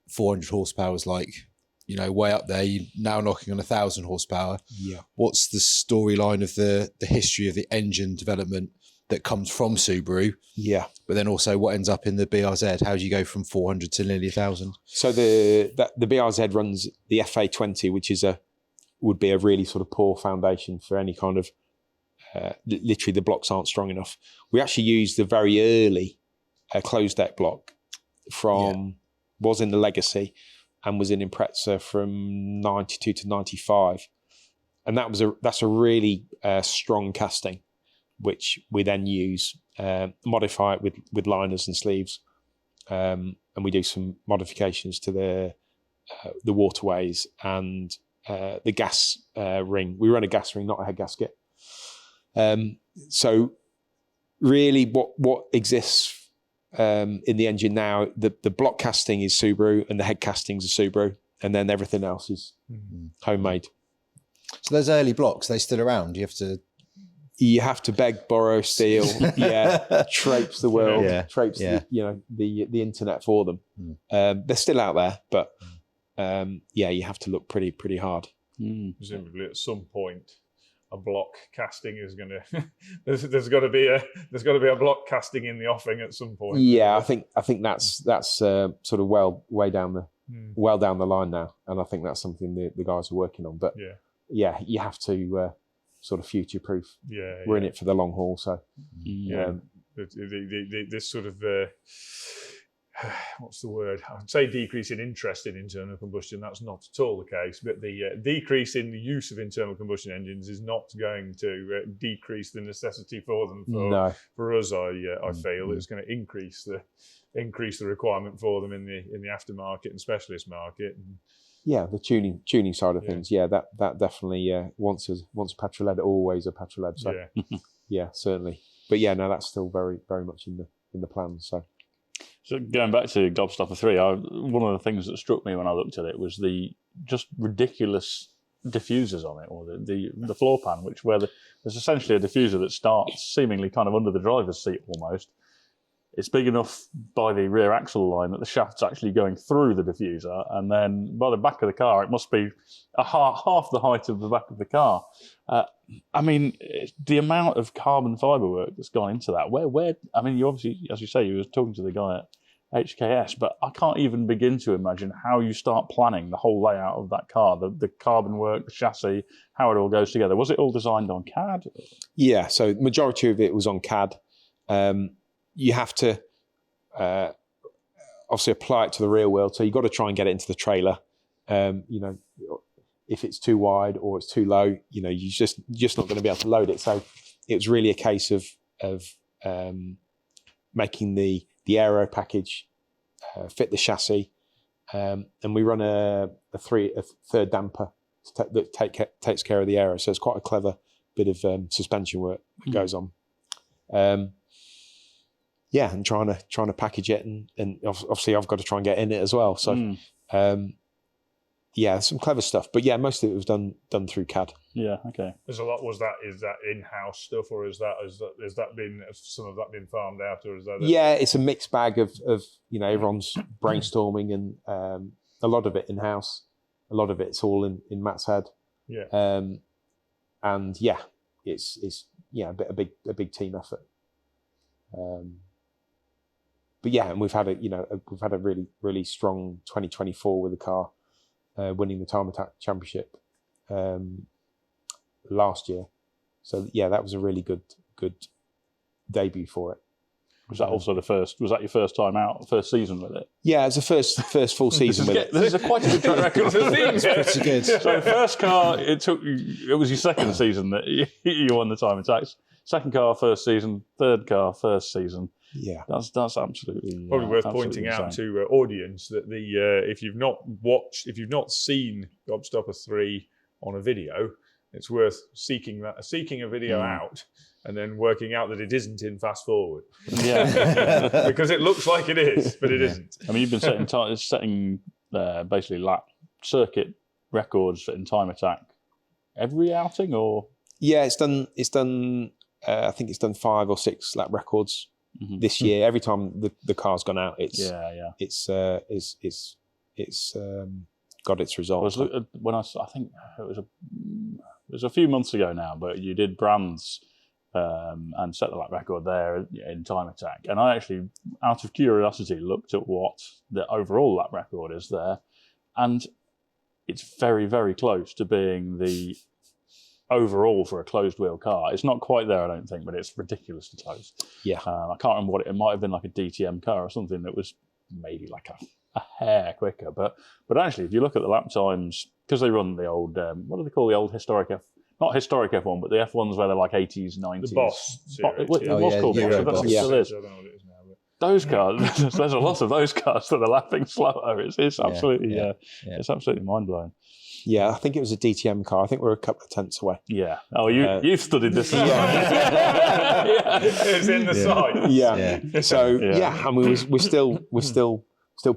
400 horsepower was like, way up there. You're now knocking on 1,000 horsepower. Yeah. What's the storyline of the history of the engine development that comes from Subaru? Yeah. But then also what ends up in the BRZ? How do you go from 400 to nearly 1,000? So the BRZ runs the FA20, which would be a really sort of poor foundation for any kind of, literally the blocks aren't strong enough. We actually used the very early closed deck block was in the Legacy and was in Impreza from 92 to 95. And that's a really strong casting, which we then use, modify it with liners and sleeves. And we do some modifications to the waterways and the gas ring. We run a gas ring, not a head gasket. So really what exists in the engine now, the block casting is Subaru and the head castings are Subaru, and then everything else is homemade. So those early blocks, they still around? You have to beg, borrow, steal, traipse the world, traipse the internet for them. They're still out there, but you have to look pretty hard. Presumably, at some point, a block casting is going to. there's got to be a block casting in the offing at some point. Yeah, I think that's sort of way down the line now, and I think that's something the guys are working on. But you have to sort of future proof. We're in it for the long haul, so this sort of. What's the word? I'd say decrease in interest in internal combustion. That's not at all the case. But the decrease in the use of internal combustion engines is not going to decrease the necessity for them. For us, I feel it's going to increase the requirement for them in the aftermarket and specialist market. Yeah, the tuning side of things. Yeah, that definitely once a petrol head, always a petrol head. So yeah, certainly. But yeah, no, that's still very very much in the plans. So going back to Gobstopper 3, one of the things that struck me when I looked at it was the just ridiculous diffusers on it, or the floor pan, where there's essentially a diffuser that starts seemingly kind of under the driver's seat almost. It's big enough by the rear axle line that the shaft's actually going through the diffuser, and then by the back of the car, it must be half the height of the back of the car. I mean, the amount of carbon fibre work that's gone into that. Where? I mean, you obviously, as you say, you were talking to the guy at HKS, but I can't even begin to imagine how you start planning the whole layout of that car, the carbon work, the chassis, how it all goes together. Was it all designed on CAD? Yeah, so the majority of it was on CAD. You have to obviously apply it to the real world, so you've got to try and get it into the trailer. If it's too wide or it's too low, you're just not going to be able to load it. So it was really a case of making the aero package fit the chassis, and we run a third damper that takes care of the aero. So it's quite a clever bit of suspension work that goes on. And trying to package it, and obviously I've got to try and get in it as well. So some clever stuff. But yeah, most of it was done through CAD. Yeah, okay. There's a lot. Is that in-house stuff, or has some of that been farmed out, or is that? Yeah, it's a mixed bag of everyone's brainstorming, and a lot of it in-house. A lot of it's all in Matt's head. Yeah. And yeah, it's a big team effort. But yeah, and we've had a really really strong 2024 with the car, winning the Time Attack Championship last year. So yeah, that was a really good debut for it. Was that also was that your first time out, first season with it? Yeah, it's the first full season with it. This is quite a good track record. It's pretty good. So first car, it was your second season that you won the Time Attacks. Second car, first season. Third car, first season. Yeah, that's absolutely probably worth pointing out to audience that if you've not seen Gobstopper 3 on a video, it's worth seeking a video out and then working out that it isn't in fast forward. Yeah. Because it looks like it is, but it isn't. I mean, you've been setting basically lap circuit records in time attack every outing, or? Yeah, it's done. I think it's done 5 or 6 lap records this year. Every time the car's gone out, it's got its results. When I think it was a few months ago now, but you did Brands and set the lap record there in time attack, and I actually, out of curiosity, looked at what the overall lap record is there, and it's very, very close to being the overall for a closed wheel car. It's not quite there, I don't think, but it's ridiculously close. Yeah. I can't remember what it might have been, like a DTM car or something that was maybe like a hair quicker. But actually, if you look at the lap times, because they run the old, what do they call the old historic not historic F1, but the F1s where they're like 80s, 90s. The Boss series. It was called Euro Boss. Boss. It still is. I don't know what it is now. But... Those cars, there's a lot of those cars that are lapping slower. It's absolutely, it's absolutely mind blowing. Yeah, I think it was a DTM car. I think we're a couple of tenths away. Yeah. Oh, you've studied this as well. It's in the site. Yeah. So I mean, we're still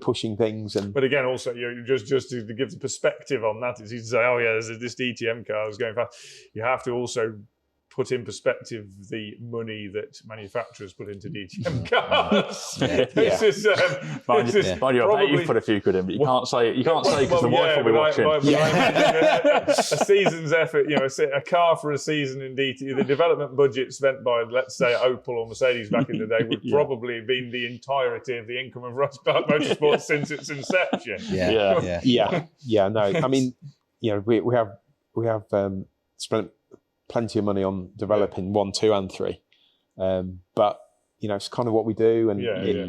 pushing things, but again, also just to give the perspective on that, is you say, oh yeah, there's this DTM car is going fast. You have to also put in perspective the money that manufacturers put into DTM cars. Mind you, I bet you've put a few quid in, but you can't say because the wife will be watching. A season's effort, a car for a season in DT, the development budget spent by, let's say, Opel or Mercedes back in the day would probably have been the entirety of the income of Roger Clark Motorsport since its inception. No, I mean, we have spent plenty of money on developing 1, 2, and 3, but it's kind of what we do, and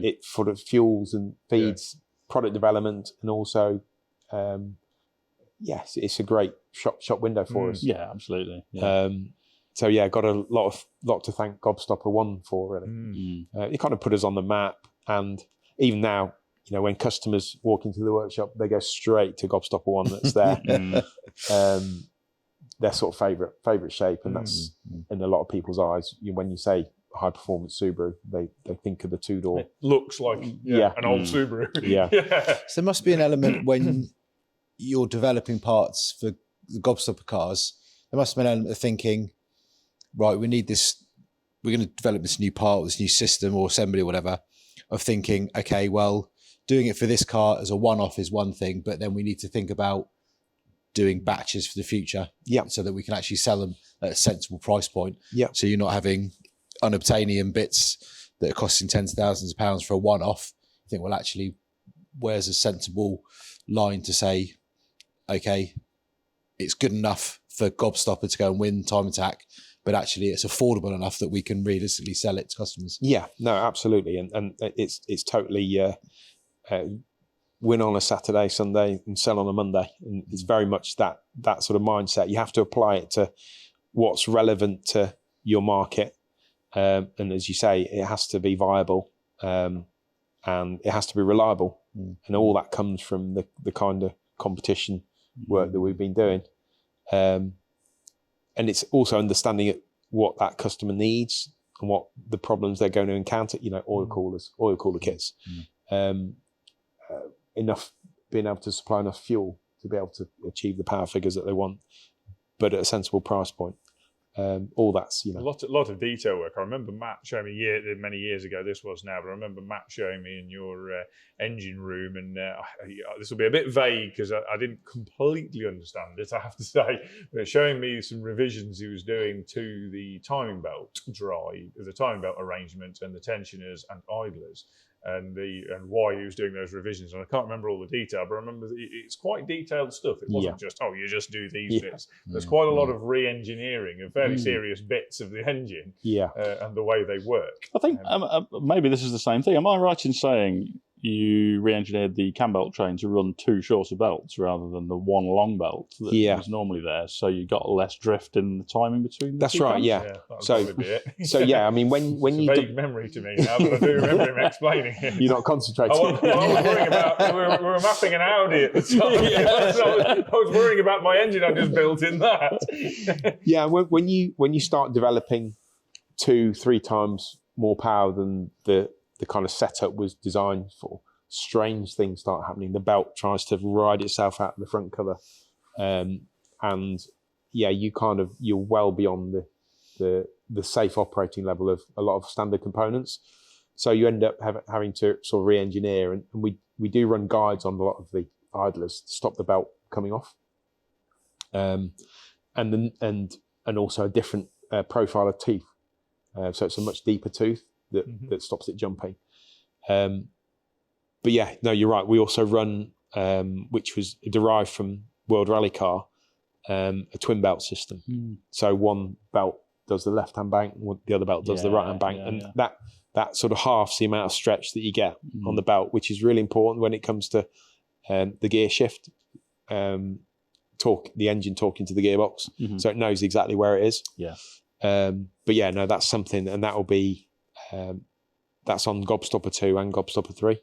it sort of fuels and feeds product development, and also, it's a great shop window for us. Yeah, absolutely. Got a lot to thank Gobstopper 1 for, really. It kind of put us on the map, and even now, when customers walk into the workshop, they go straight to Gobstopper 1 that's there. Their sort of favourite shape, and that's in a lot of people's eyes. When you say high performance Subaru, they think of the 2-door. It looks like an old Subaru. So there must be an element when you're developing parts for the Gobstopper cars. There must be an element of thinking, right, we need this. We're going to develop this new part, this new system or assembly or whatever. Of thinking, okay, well, doing it for this car as a one-off is one thing, but then we need to think about doing batches for the future, so that we can actually sell them at a sensible price point. So you're not having unobtainium bits that are costing tens of thousands of pounds for a one-off. I think, well, actually, where's a sensible line to say, okay, it's good enough for Gobstopper to go and win time attack, but actually it's affordable enough that we can realistically sell it to customers. Yeah, no, absolutely, and it's totally. Win on a Saturday, Sunday, and sell on a Monday. And it's very much that sort of mindset. You have to apply it to what's relevant to your market. And as you say, it has to be viable, and it has to be reliable. And all that comes from the kind of competition work that we've been doing. And it's also understanding what that customer needs and what the problems they're going to encounter, oil cooler kits. Being able to supply enough fuel to be able to achieve the power figures that they want, but at a sensible price point. All that's a lot of detail work. I remember Matt showing me many years ago. This was now, but I remember Matt showing me in your engine room, and this will be a bit vague because I didn't completely understand it, I have to say. But showing me some revisions he was doing to the timing belt drive, the timing belt arrangement, and the tensioners and idlers. And why he was doing those revisions, and I can't remember all the detail, but I remember it's quite detailed stuff. It wasn't just you just do these bits. There's quite a lot of re-engineering of fairly serious bits of the engine, and the way they work. I think maybe this is the same thing. Am I right in saying you re-engineered the cam belt train to run 2 shorter belts rather than the 1 long belt that was normally there. So you got less drift in the timing between the That's two right, cams. yeah. So yeah, I mean, when it's you a vague memory to me now, but I do remember him explaining it. You're not concentrating. I was worrying about, we were mapping an Audi at the time. So I was worrying about my engine I just built in that. Yeah, when you start developing 2-3 times more power than the kind of setup was designed for, strange things start happening. The belt tries to ride itself out of the front cover, and yeah, you're well beyond the safe operating level of a lot of standard components. So you end up having to sort of re-engineer, and we do run guides on a lot of the idlers to stop the belt coming off, and also a different profile of teeth. So it's a much deeper tooth that stops it jumping. But yeah, no, you're right. We also run, which was derived from World Rally Car, a twin belt system. So one belt does the left-hand bank, the other belt does the right-hand bank. And that sort of halves the amount of stretch that you get on the belt, which is really important when it comes to the gear shift, the engine talking to the gearbox. So it knows exactly where it is. Yeah. But yeah, no, that's something, and that will be that's on Gobstopper 2 and Gobstopper 3.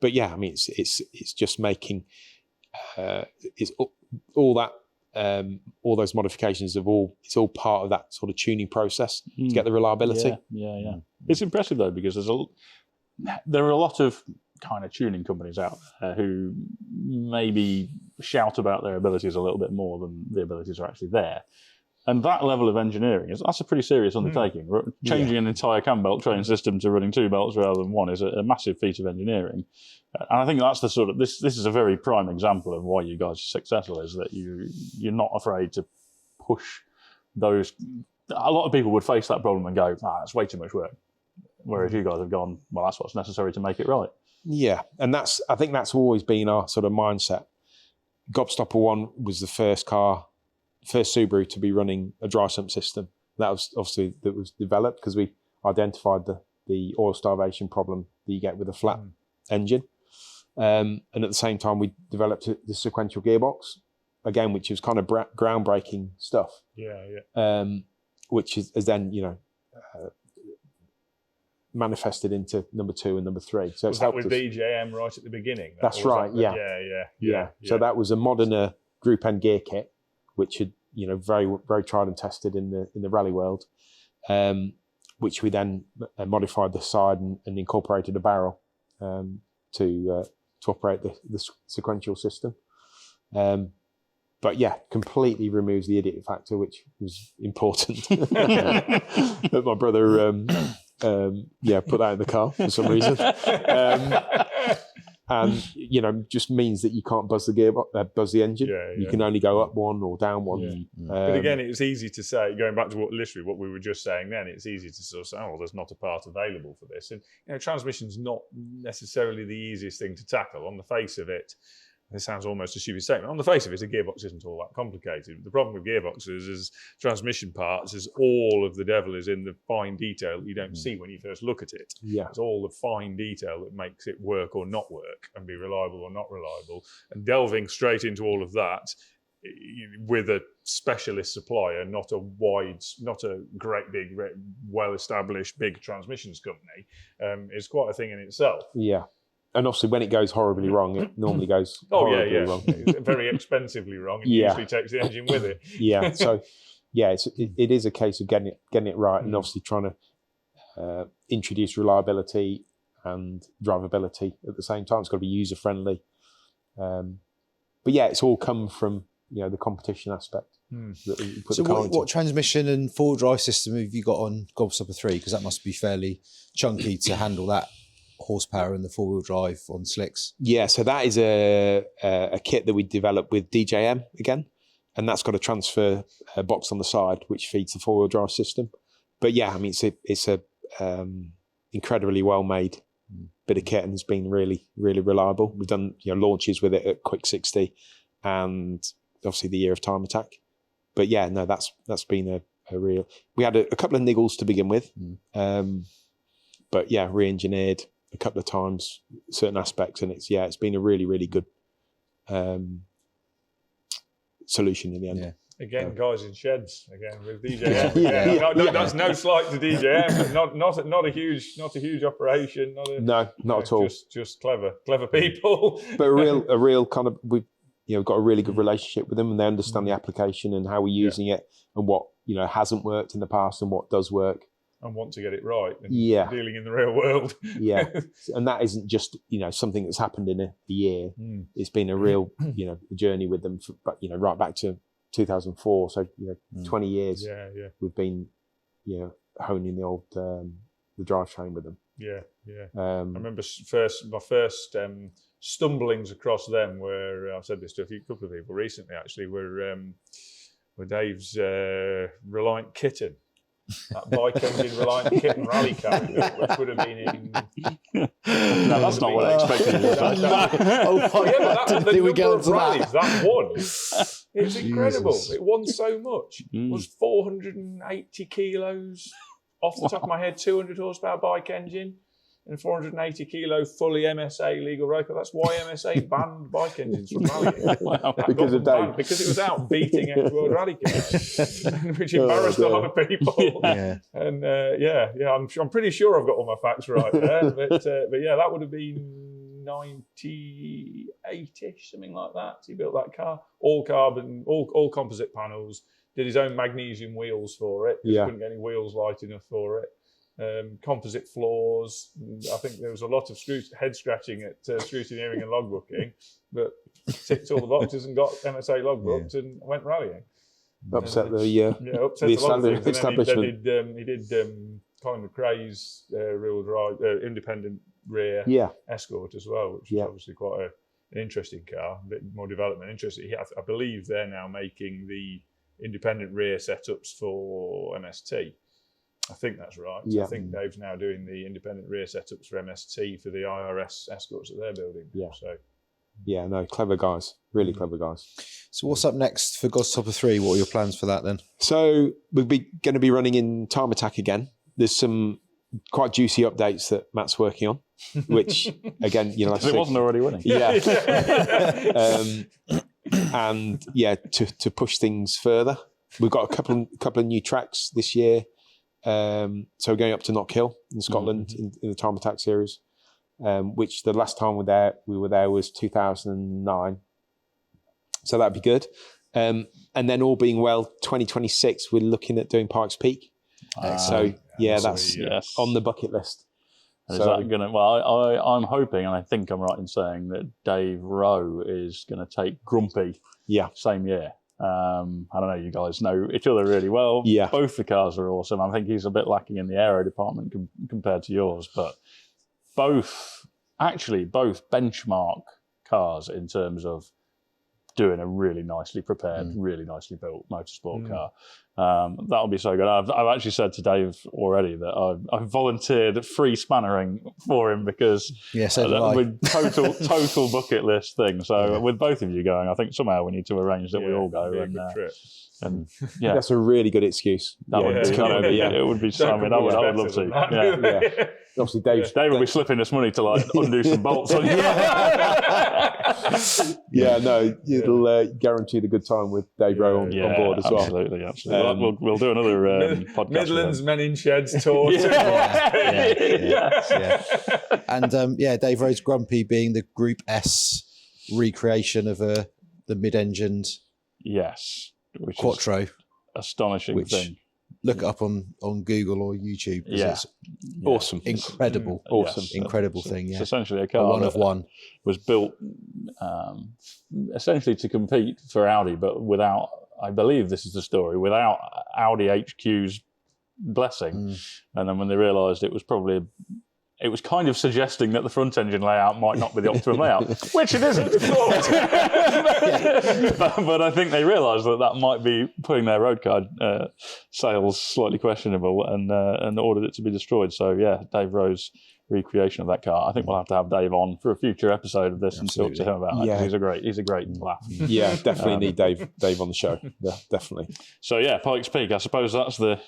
But yeah, I mean, it's just making it's all that all those modifications it's all part of that sort of tuning process to get the reliability. Yeah. It's impressive though, because there are a lot of kind of tuning companies out there who maybe shout about their abilities a little bit more than the abilities are actually there. And that level of engineering, that's a pretty serious undertaking. Changing an entire cam belt train system to running 2 belts rather than 1 is a massive feat of engineering. And I think that's the sort of, this is a very prime example of why you guys are successful, is that you're not afraid to push those. A lot of people would face that problem and go, it's way too much work. Whereas you guys have gone, well, that's what's necessary to make it right. Yeah, and I think that's always been our sort of mindset. Gobstopper 1 was the first Subaru to be running a dry sump system. That was obviously developed because we identified the oil starvation problem that you get with a flat engine. And at the same time, we developed the sequential gearbox, again, which was kind of groundbreaking stuff. Which has then, manifested into number 2 and number 3. So was that with DJM right at the beginning? That's right, yeah. So that was a moderner group end gear kit, which had, very, very tried and tested in the rally world, which we then modified the side and incorporated a barrel to operate the sequential system. But yeah, completely removes the idiot factor, which was important. But my brother, put that in the car for some reason. And just means that you can't buzz the engine. You can only go up 1 or down 1. But again, it's easy to say, going back to what we were just saying then, it's easy to sort of say, there's not a part available for this. And transmission's not necessarily the easiest thing to tackle. On the face of it, this sounds almost a stupid statement. On the face of it, a gearbox isn't all that complicated. The problem with gearboxes is transmission parts is all of the devil is in the fine detail that you don't see when you first look at it. It's all the fine detail that makes it work or not work and be reliable or not reliable. And delving straight into all of that with a specialist supplier, not a great big, well-established big transmissions company, is quite a thing in itself. Yeah. And obviously, when it goes horribly wrong, it normally goes horribly wrong. Very expensively wrong, and usually takes the engine with it. So it is a case of getting it right, and obviously trying to introduce reliability and drivability at the same time. It's got to be user friendly. But yeah, it's all come from the competition aspect. That we put so the car into. What transmission and 4-wheel-drive system have you got on Gobstopper 3? Because that must be fairly chunky to handle that horsepower and the 4-wheel drive on slicks. Yeah, so that is a kit that we developed with DJM again, and that's got a transfer box on the side which feeds the 4-wheel drive system. But yeah, I mean it's a incredibly well made bit of kit and has been really, really reliable. We've done launches with it at Quick 60 and obviously the Year of Time Attack. But yeah, no, that's been a real. We had a couple of niggles to begin with, but yeah, re-engineered a couple of times, certain aspects, and it's been a really, really good solution in the end. Yeah. Again, guys in sheds again with DJM. That's no slight to DJM. Not a huge operation. Not at all. Just clever people. But a real kind of we've got a really good relationship with them, and they understand the application and how we're using it, and what hasn't worked in the past and what does work, and want to get it right. And dealing in the real world. And that isn't just something that's happened in a year. It's been a real journey with them, right back to 2004, so 20 years. We've been honing the old the drivetrain with them. I remember my first stumblings across them were, I've said this to a couple of people recently actually, were Dave's Reliant Kitten. That bike engine Reliant Kitten rally car, which would have been in. No, that's not what I expected you to say. That won. It's incredible. It won so much. It was 480 kilos off the top of my head, 200 horsepower bike engine, and 480 kilo fully MSA legal road car. That's why MSA banned bike engines from rallying. Because of Dave. Because it was out beating ex-world rally cars, which embarrassed a lot of people. And I'm pretty sure I've got all my facts right there. But that would have been 98-ish, something like that. So he built that car, all carbon, all composite panels. Did his own magnesium wheels for it. Couldn't get any wheels light enough for it. Composite floors. I think there was a lot of head scratching at scrutineering and logbooking, but ticked all the boxes and got MSA logbooked and went rallying. Upset the establishment. He did Colin McRae's real drive independent rear Escort as well, which was obviously quite an interesting car, a bit more development. Interesting. I believe they're now making the independent rear setups for MST. I think that's right. So I think Dave's now doing the independent rear setups for MST for the IRS Escorts that they're building. Clever guys, really clever guys. So what's up next for Gobstopper 3? What are your plans for that then? So we're going to be running in Time Attack again. There's some quite juicy updates that Matt's working on, which again, it wasn't already winning. To push things further. We've got a couple of new tracks this year. So we're going up to Knockhill in Scotland in the Time Attack series, which the last time we were there was 2009. So that'd be good. And then all being well, 2026 we're looking at doing Pikes Peak. That's on the bucket list. Is that gonna? Well, I'm hoping, and I think I'm right in saying that Dave Rowe is going to take Grumpy. Same year. I don't know. You guys know each other really well. Both the cars are awesome. I think he's a bit lacking in the aero department compared to yours, but both benchmark cars in terms of doing a really nicely prepared, really nicely built motorsport car. That'll be so good. I've actually said to Dave already that I've volunteered free spannering for him because with total bucket list thing. So with both of you going, I think somehow we need to arrange that we all go. And that's a really good excuse. It would be something I would love to. Obviously, Dave will be slipping us money to undo some bolts on you. It'll guarantee the good time with Dave Rowe on board as well. Absolutely. We'll do another podcast. Midlands Men in Sheds tour. And Dave Rowe's Grumpy being the Group S recreation of the mid-engined which Quattro. Is astonishing thing. Look it up on Google or YouTube. It's awesome. Incredible. Incredible thing. It's essentially a car of one. Was built essentially to compete for Audi, but without, I believe this is the story, without Audi HQ's blessing. And then when they realised it was kind of suggesting that the front engine layout might not be the optimum layout, which it isn't. but I think they realised that might be putting their road car sales slightly questionable and ordered it to be destroyed. So Dave Rowe's recreation of that car. I think we'll have to have Dave on for a future episode of this and talk to him about it. He's a great laugh. Definitely need Dave on the show. Yeah, definitely. So Pikes Peak, I suppose that's the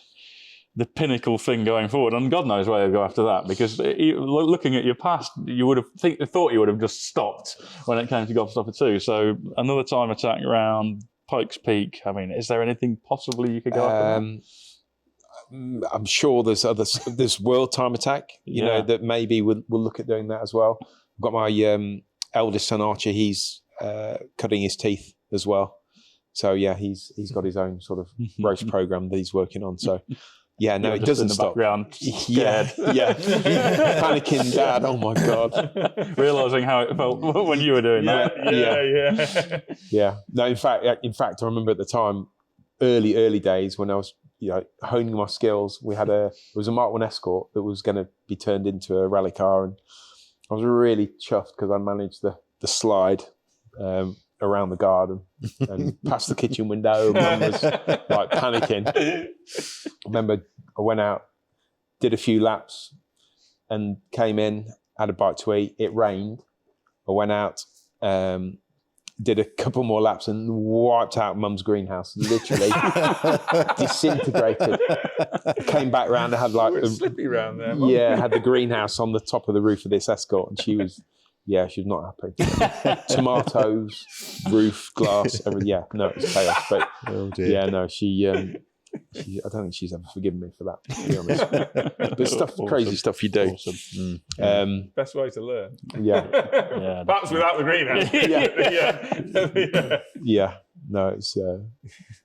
the pinnacle thing going forward, and God knows where you'll go after that. Because looking at your past, you would have thought you would have just stopped when it came to Gobstopper 2. So another time attack around Pikes Peak. I mean, is there anything possibly you could go after? I'm sure there's World Time Attack. You know, that maybe we'll look at doing that as well. I've got my eldest son Archer. He's cutting his teeth as well. So yeah, he's got his own sort of race program that he's working on. So yeah, no, it doesn't stop. Yeah, panicking, Dad. Oh my God, realizing how it felt when you were doing that. Yeah. No, in fact, I remember at the time, early days when I was honing my skills. It was a Mark 1 Escort that was going to be turned into a rally car, and I was really chuffed because I managed the slide around the garden and past the kitchen window. Mum was like panicking. I remember I went out, did a few laps, and came in, had a bite to eat. It rained. I went out, did a couple more laps and wiped out Mum's greenhouse, literally disintegrated. Came back round and had slippy round there. Mum. Yeah, had the greenhouse on the top of the roof of this Escort, and she was not happy. Tomatoes, roof, glass, everything. Yeah, no, it was chaos. But yeah, no, she I don't think she's ever forgiven me for that, to be honest. But crazy stuff you do. Awesome. Best way to learn. Yeah. Perhaps without the greenhouse. Yeah. No, it's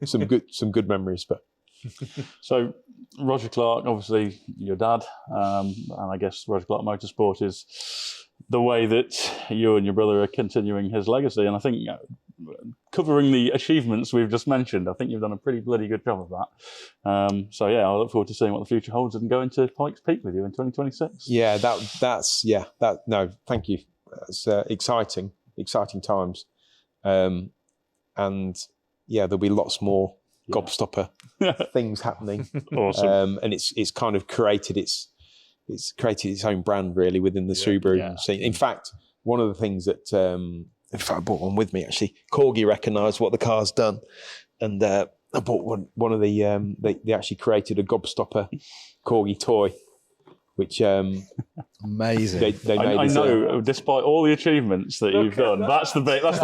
some good memories. But so Roger Clark, obviously your dad, and I guess Roger Clark Motorsport is the way that you and your brother are continuing his legacy. And I think covering the achievements we've just mentioned, I think you've done a pretty bloody good job of that. So yeah, I look forward to seeing what the future holds and going to Pikes Peak with you in 2026. Yeah, no, thank you. That's exciting times. And yeah, there'll be lots more Gobstopper things happening. Awesome. And it's kind of created its own brand really within the Subaru scene. In fact, one of the things that in fact I brought one with me actually. Corgi recognised what the car's done, and I bought one of the they actually created a Gobstopper Corgi toy, which amazing. They made I know, despite all the achievements that you've done, that's the biggest.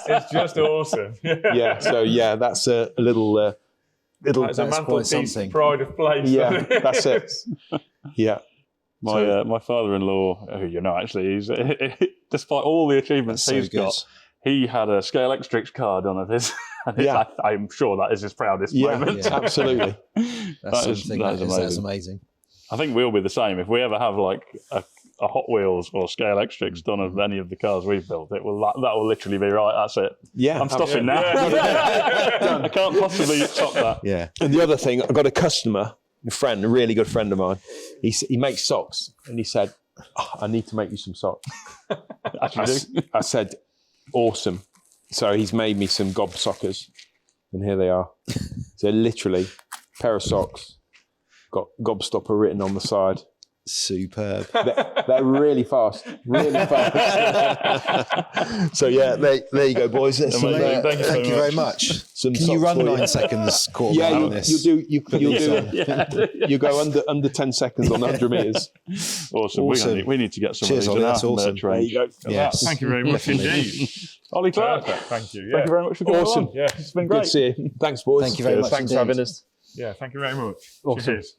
It's just awesome. Yeah. So yeah, that's a little. It's a mantelpiece, pride of place. Yeah, that's it. Yeah. My father-in-law, who you know actually, he's despite all the achievements he's got, he had a Scale Extrix car done of his. And I'm sure that is his proudest moment. Yeah, absolutely. That's amazing. I think we'll be the same. If we ever have like a Hot Wheels or Scale Extrix done of any of the cars we've built, that will literally be right. That's it. Yeah, I'm stopping now. I can't possibly top that. Yeah. And the other thing, I've got a customer, a really good friend of mine. He makes socks, and he said, "I need to make you some socks." I said, "Awesome." So he's made me some Gobstoppers, and here they are. So literally, pair of socks, got Gobstopper written on the side. Superb. They're really fast. So yeah, there you go, boys. Thank you very much. Can you run 9 seconds quarterback on this? You go under 10 seconds on 100 metres. Awesome. We need to get some Cheers, of these. Ollie, that's awesome. There you go. Yes. Thank you very much indeed. Olly Clark. Thank you. Thank you very much for coming on. Yeah, it's been great. Good to see you. Thanks, boys. Thank you very much. Thanks for having us. Yeah, thank you very much. Awesome. Cheers.